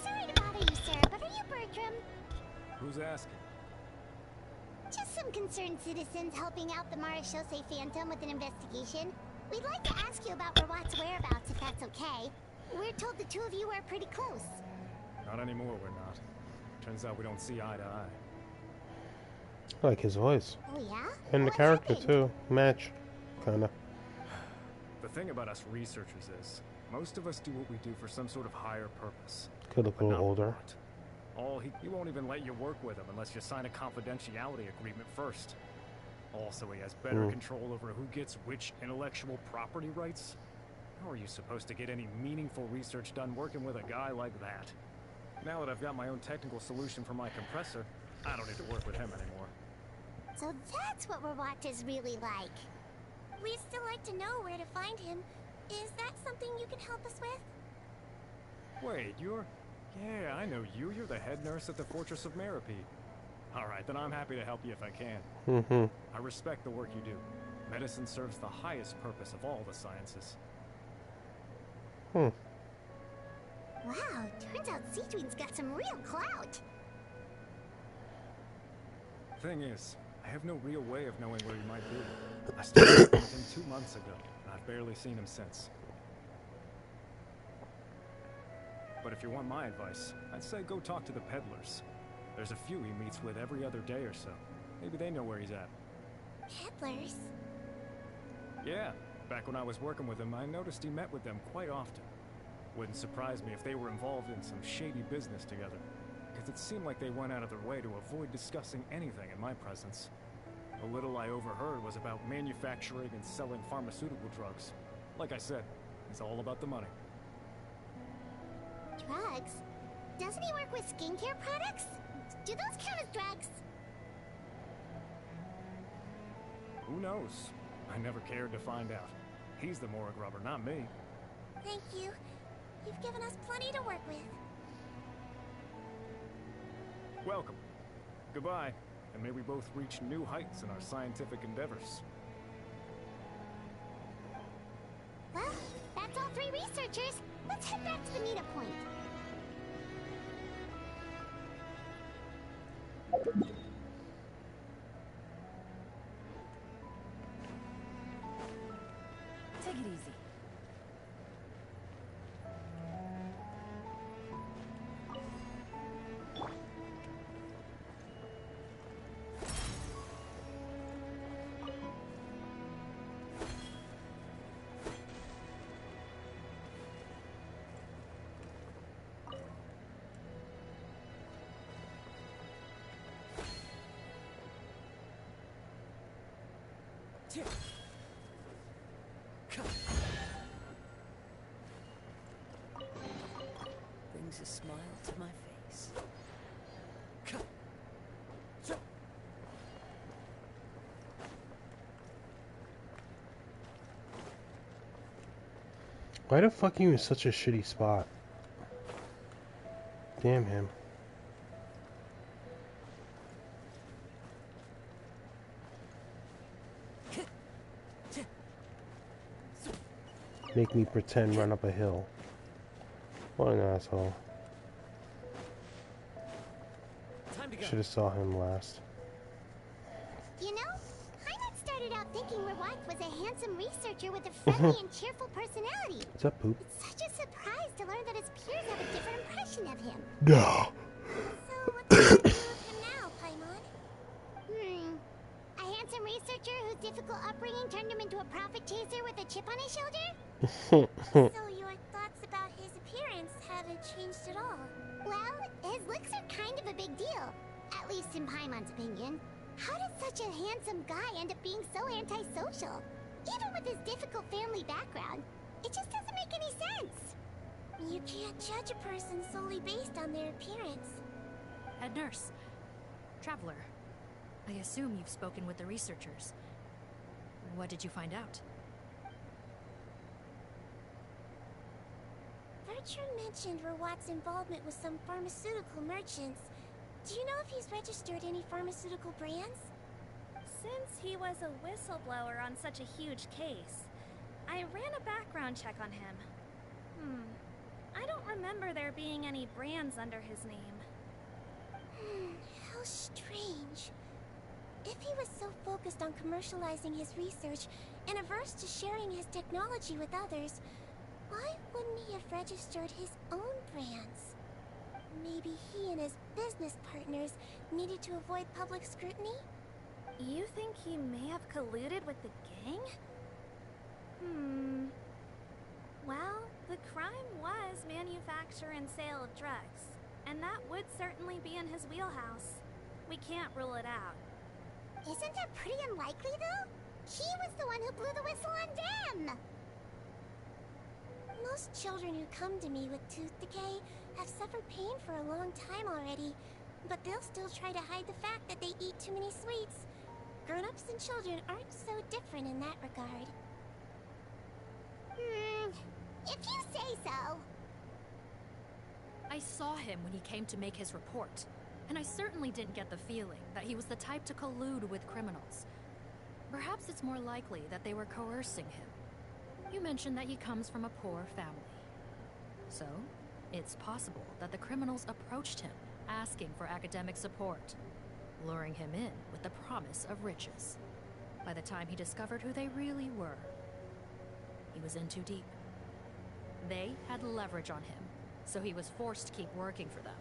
Sorry to bother you, sir, but are you Bertram? Who's asking? Just some concerned citizens helping out the Marechaussee Phantom with an investigation. We'd like to ask you about Rawat's whereabouts, if that's okay. We're told the two of you are pretty close. Not anymore, we're not. Turns out we don't see eye to eye. I like his voice. Oh, yeah? And the What character happened? too. Match. Kinda. The thing about us researchers is, most of us do what we do for some sort of higher purpose. Could look a little older. He won't even let you work with him unless you sign a confidentiality agreement first. Also, he has better control over who gets which intellectual property rights. How are you supposed to get any meaningful research done working with a guy like that? Now that I've got my own technical solution for my compressor, I don't need to work with him anymore. So that's what Rawat is really like. We'd still like to know where to find him. Is that something you can help us with? Wait, Yeah, I know you. You're the head nurse at the Fortress of Meropide. Alright, then I'm happy to help you if I can. I respect the work you do. Medicine serves the highest purpose of all the sciences. Wow, turns out Cedrine's got some real clout. Thing is, I have no real way of knowing where he might be. I started with him 2 months ago, and I've barely seen him since. But if you want my advice, I'd say go talk to the peddlers. There's a few he meets with every other day or so. Maybe they know where he's at. Peddlers? Yeah, back when I was working with him, I noticed he met with them quite often. Wouldn't surprise me if they were involved in some shady business together. because it seemed like they went out of their way to avoid discussing anything in my presence. The little I overheard was about manufacturing and selling pharmaceutical drugs. Like I said, it's all about the money. Drugs? Doesn't he work with skincare products? Do those count as drugs? Who knows? I never cared to find out. He's the morgue rubber, not me. Thank you. You've given us plenty to work with. Welcome. Goodbye, and may we both reach new heights in our scientific endeavors. Well, that's all 3 researchers. Let's head back to the meetup point. Take it easy. Brings a smile to my face. Why the fuck are you in such a shitty spot? Damn him. Make me pretend run up a hill. What an asshole. Should have saw him last. You know, Heimat started out thinking Rawat was a handsome researcher with a friendly and cheerful personality. What's up, Poop? It's such a surprise to learn that his peers have a different impression of him. No. So, what do you do with him now, Paimon? A handsome researcher whose difficult upbringing turned him into a profit chaser with a chip on his shoulder? So your thoughts about his appearance haven't changed at all? Well, his looks are kind of a big deal. At least in Paimon's opinion. How did such a handsome guy end up being so antisocial? Even with his difficult family background, it just doesn't make any sense. You can't judge a person solely based on their appearance. Head nurse. Traveler. I assume you've spoken with the researchers. What did you find out? Bertrand mentioned Rawat's involvement with some pharmaceutical merchants. Do you know if he's registered any pharmaceutical brands? Since he was a whistleblower on such a huge case, I ran a background check on him. I don't remember there being any brands under his name. How strange. If he was so focused on commercializing his research and averse to sharing his technology with others, why wouldn't he have registered his own brands? Maybe he and his business partners needed to avoid public scrutiny? You think he may have colluded with the gang? Well, the crime was manufacture and sale of drugs, and that would certainly be in his wheelhouse. We can't rule it out. Isn't that pretty unlikely, though? He was the one who blew the whistle on them! Most children who come to me with tooth decay have suffered pain for a long time already, but they'll still try to hide the fact that they eat too many sweets. Grown-ups and children aren't so different in that regard. If you say so. I saw him when he came to make his report, and I certainly didn't get the feeling that he was the type to collude with criminals. Perhaps it's more likely that they were coercing him. You mentioned that he comes from a poor family. So, it's possible that the criminals approached him, asking for academic support, luring him in with the promise of riches. By the time he discovered who they really were, he was in too deep. They had leverage on him, so he was forced to keep working for them.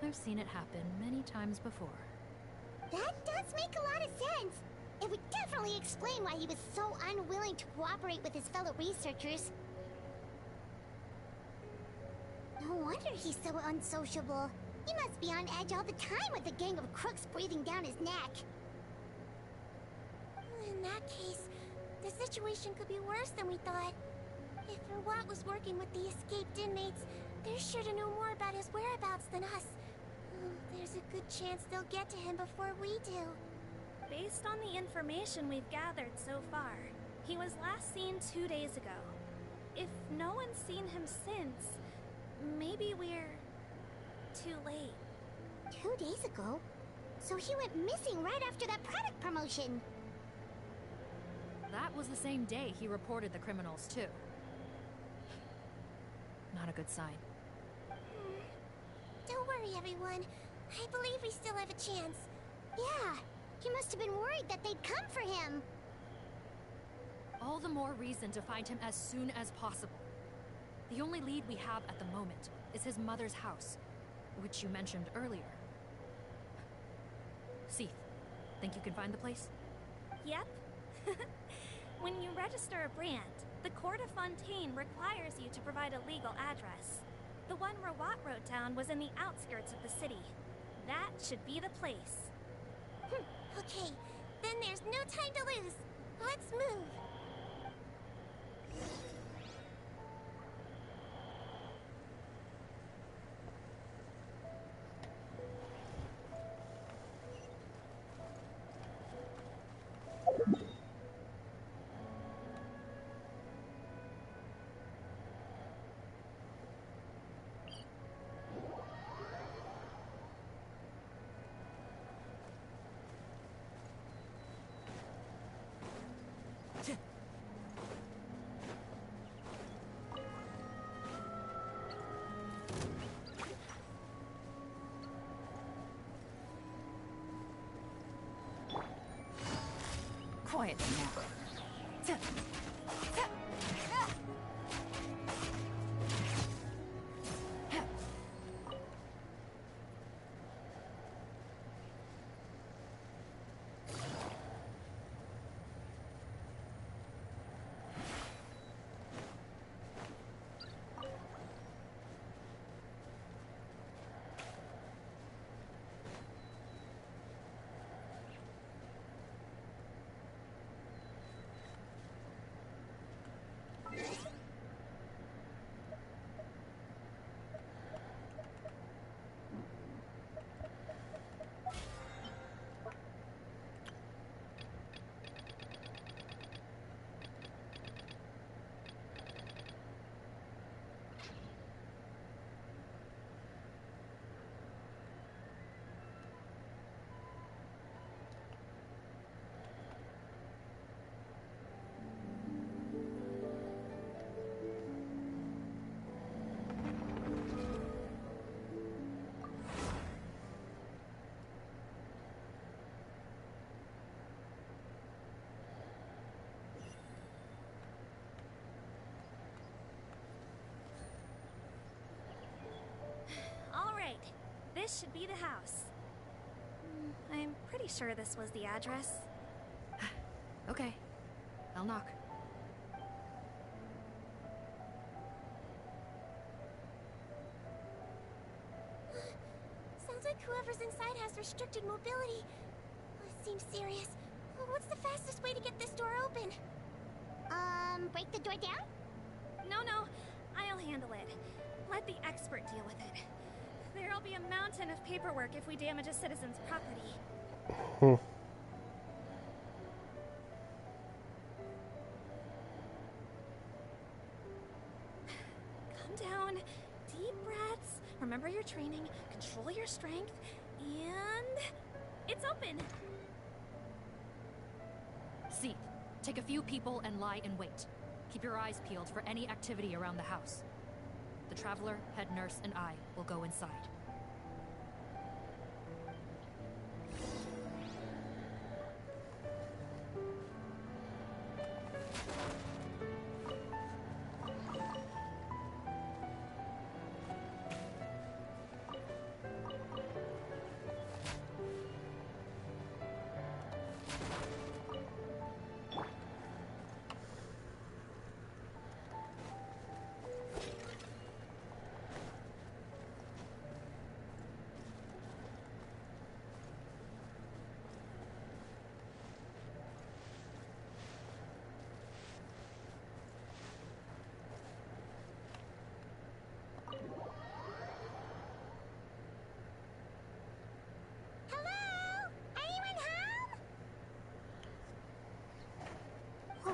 I've seen it happen many times before. That does make a lot of sense. It would definitely explain why he was so unwilling to cooperate with his fellow researchers. No wonder he's so unsociable. He must be on edge all the time with a gang of crooks breathing down his neck. In that case, the situation could be worse than we thought. If Watt was working with the escaped inmates, they're sure to know more about his whereabouts than us. There's a good chance they'll get to him before we do. Based on the information we've gathered so far, he was last seen 2 days ago. If no one's seen him since, maybe we're too late. 2 days ago? So he went missing right after that product promotion. That was the same day he reported the criminals, too. Not a good sign. Don't worry, everyone. I believe we still have a chance. Yeah, he must have been worried that they'd come for him. All the more reason to find him as soon as possible. The only lead we have at the moment is his mother's house, which you mentioned earlier. Seath, think you can find the place? Yep. When you register a brand, the Court of Fontaine requires you to provide a legal address. The one Rawat wrote down was in the outskirts of the city. That should be the place. Okay, then there's no time to lose. Let's move. Quiet now. This should be the house. I'm pretty sure this was the address. Okay, I'll knock. Sounds like whoever's inside has restricted mobility. It seems serious. What's the fastest way to get this door open? Break the door down? No, I'll handle it. Let the expert deal with it. There'll be a mountain of paperwork if we damage a citizen's property. Calm down. Deep breaths. Remember your training. Control your strength. And... it's open! Seath, take a few people and lie in wait. Keep your eyes peeled for any activity around the house. The Traveler, head nurse, and I will go inside.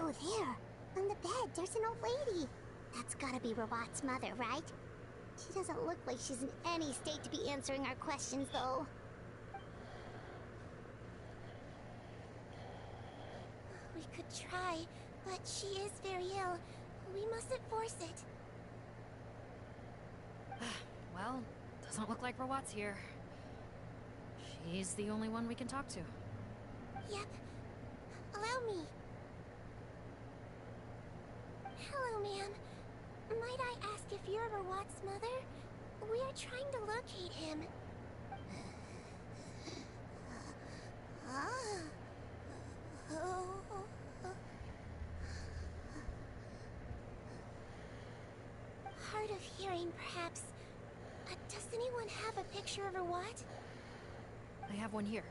Oh, there. On the bed, there's an old lady. That's gotta be Rawat's mother, right? She doesn't look like she's in any state to be answering our questions, though. We could try, but she is very ill. We mustn't force it. Well, doesn't look like Rawat's here. She's the only one we can talk to. Yep. Allow me. Hello, ma'am. Might I ask if you're Rawat's mother? We are trying to locate him. Hard of hearing, perhaps. Does anyone have a picture of Rawat? I have one here.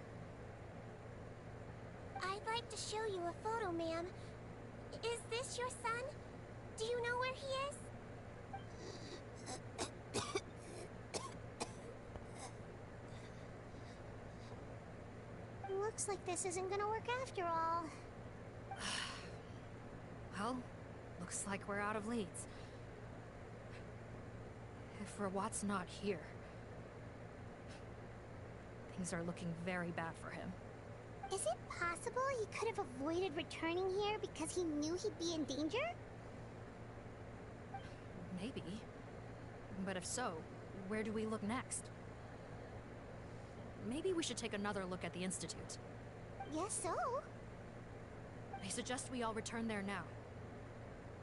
I'd like to show you a photo, ma'am. Is this your son? Do you know where he is? Looks like this isn't gonna work after all. Well, looks like we're out of leads. If Rawat's not here, things are looking very bad for him. Is it possible he could have avoided returning here because he knew he'd be in danger? Maybe. But if so, where do we look next? Maybe we should take another look at the Institute. Yes, so. I suggest we all return there now.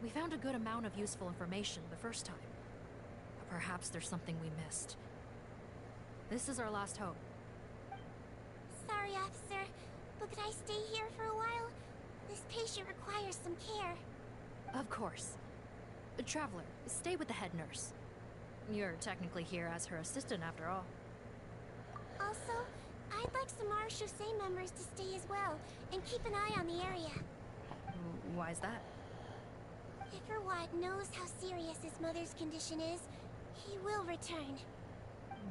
We found a good amount of useful information the first time. But perhaps there's something we missed. This is our last hope. Sorry, officer, but could I stay here for a while? This patient requires some care. Of course. Traveler, stay with the head nurse. You're technically here as her assistant after all. Also, I'd like some Marechaussee members to stay as well, and keep an eye on the area. Why's that? If Rawat knows how serious his mother's condition is, he will return.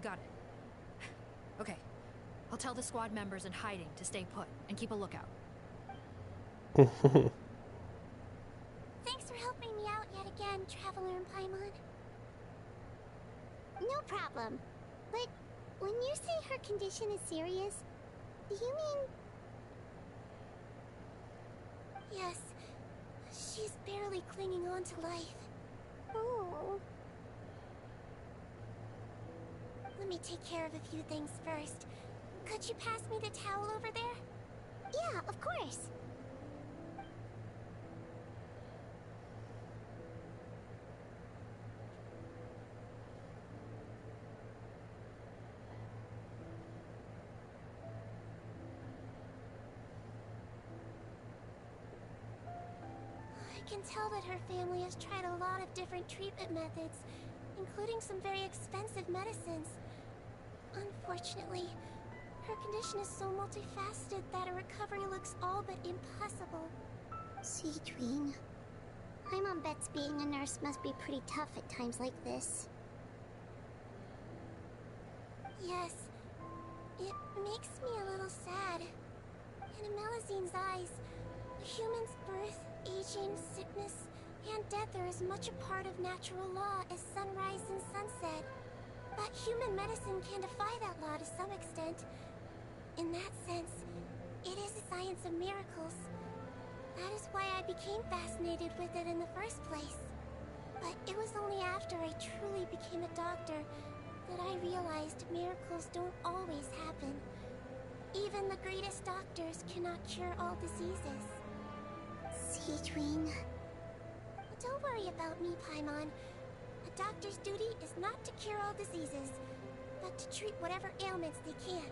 Got it. Okay. I'll tell the squad members in hiding to stay put and keep a lookout. Thanks for helping me out yet again, Traveler and Paimon. No problem. But when you say her condition is serious, do you mean... Yes. She's barely clinging on to life. Oh. Let me take care of a few things first. Could you pass me the towel over there? Yeah, of course. I can tell that her family has tried a lot of different treatment methods, including some very expensive medicines. Unfortunately, her condition is so multifaceted that a recovery looks all but impossible. Citrine. Paimon bets being a nurse must be pretty tough at times like this. Yes. It makes me a little sad. In Melizine's eyes, a human's birth, aging, sickness, and death are as much a part of natural law as sunrise and sunset. But human medicine can defy that law to some extent. In that sense, it is a science of miracles. That is why I became fascinated with it in the first place. But it was only after I truly became a doctor that I realized miracles don't always happen. Even the greatest doctors cannot cure all diseases. Citrine. Don't worry about me, Paimon. A doctor's duty is not to cure all diseases, but to treat whatever ailments they can.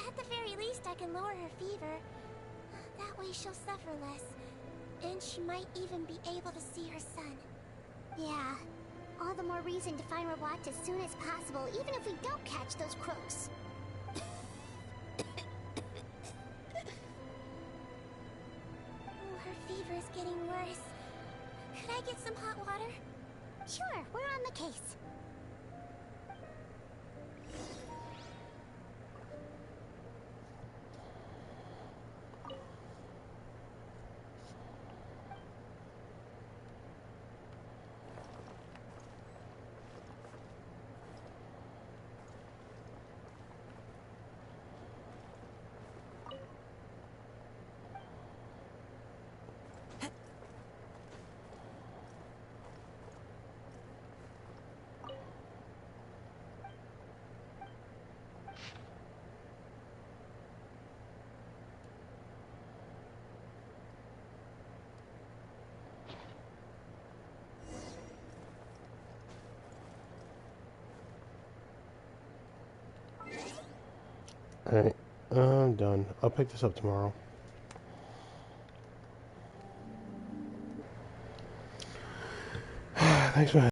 At the very least, I can lower her fever. That way she'll suffer less, and she might even be able to see her son. Yeah. All the more reason to find Rawat as soon as possible, even if we don't catch those crooks. Her fever is getting worse. Could I get some hot water? Sure, we're on the case. Alright, I'm done. I'll pick this up tomorrow. Thanks for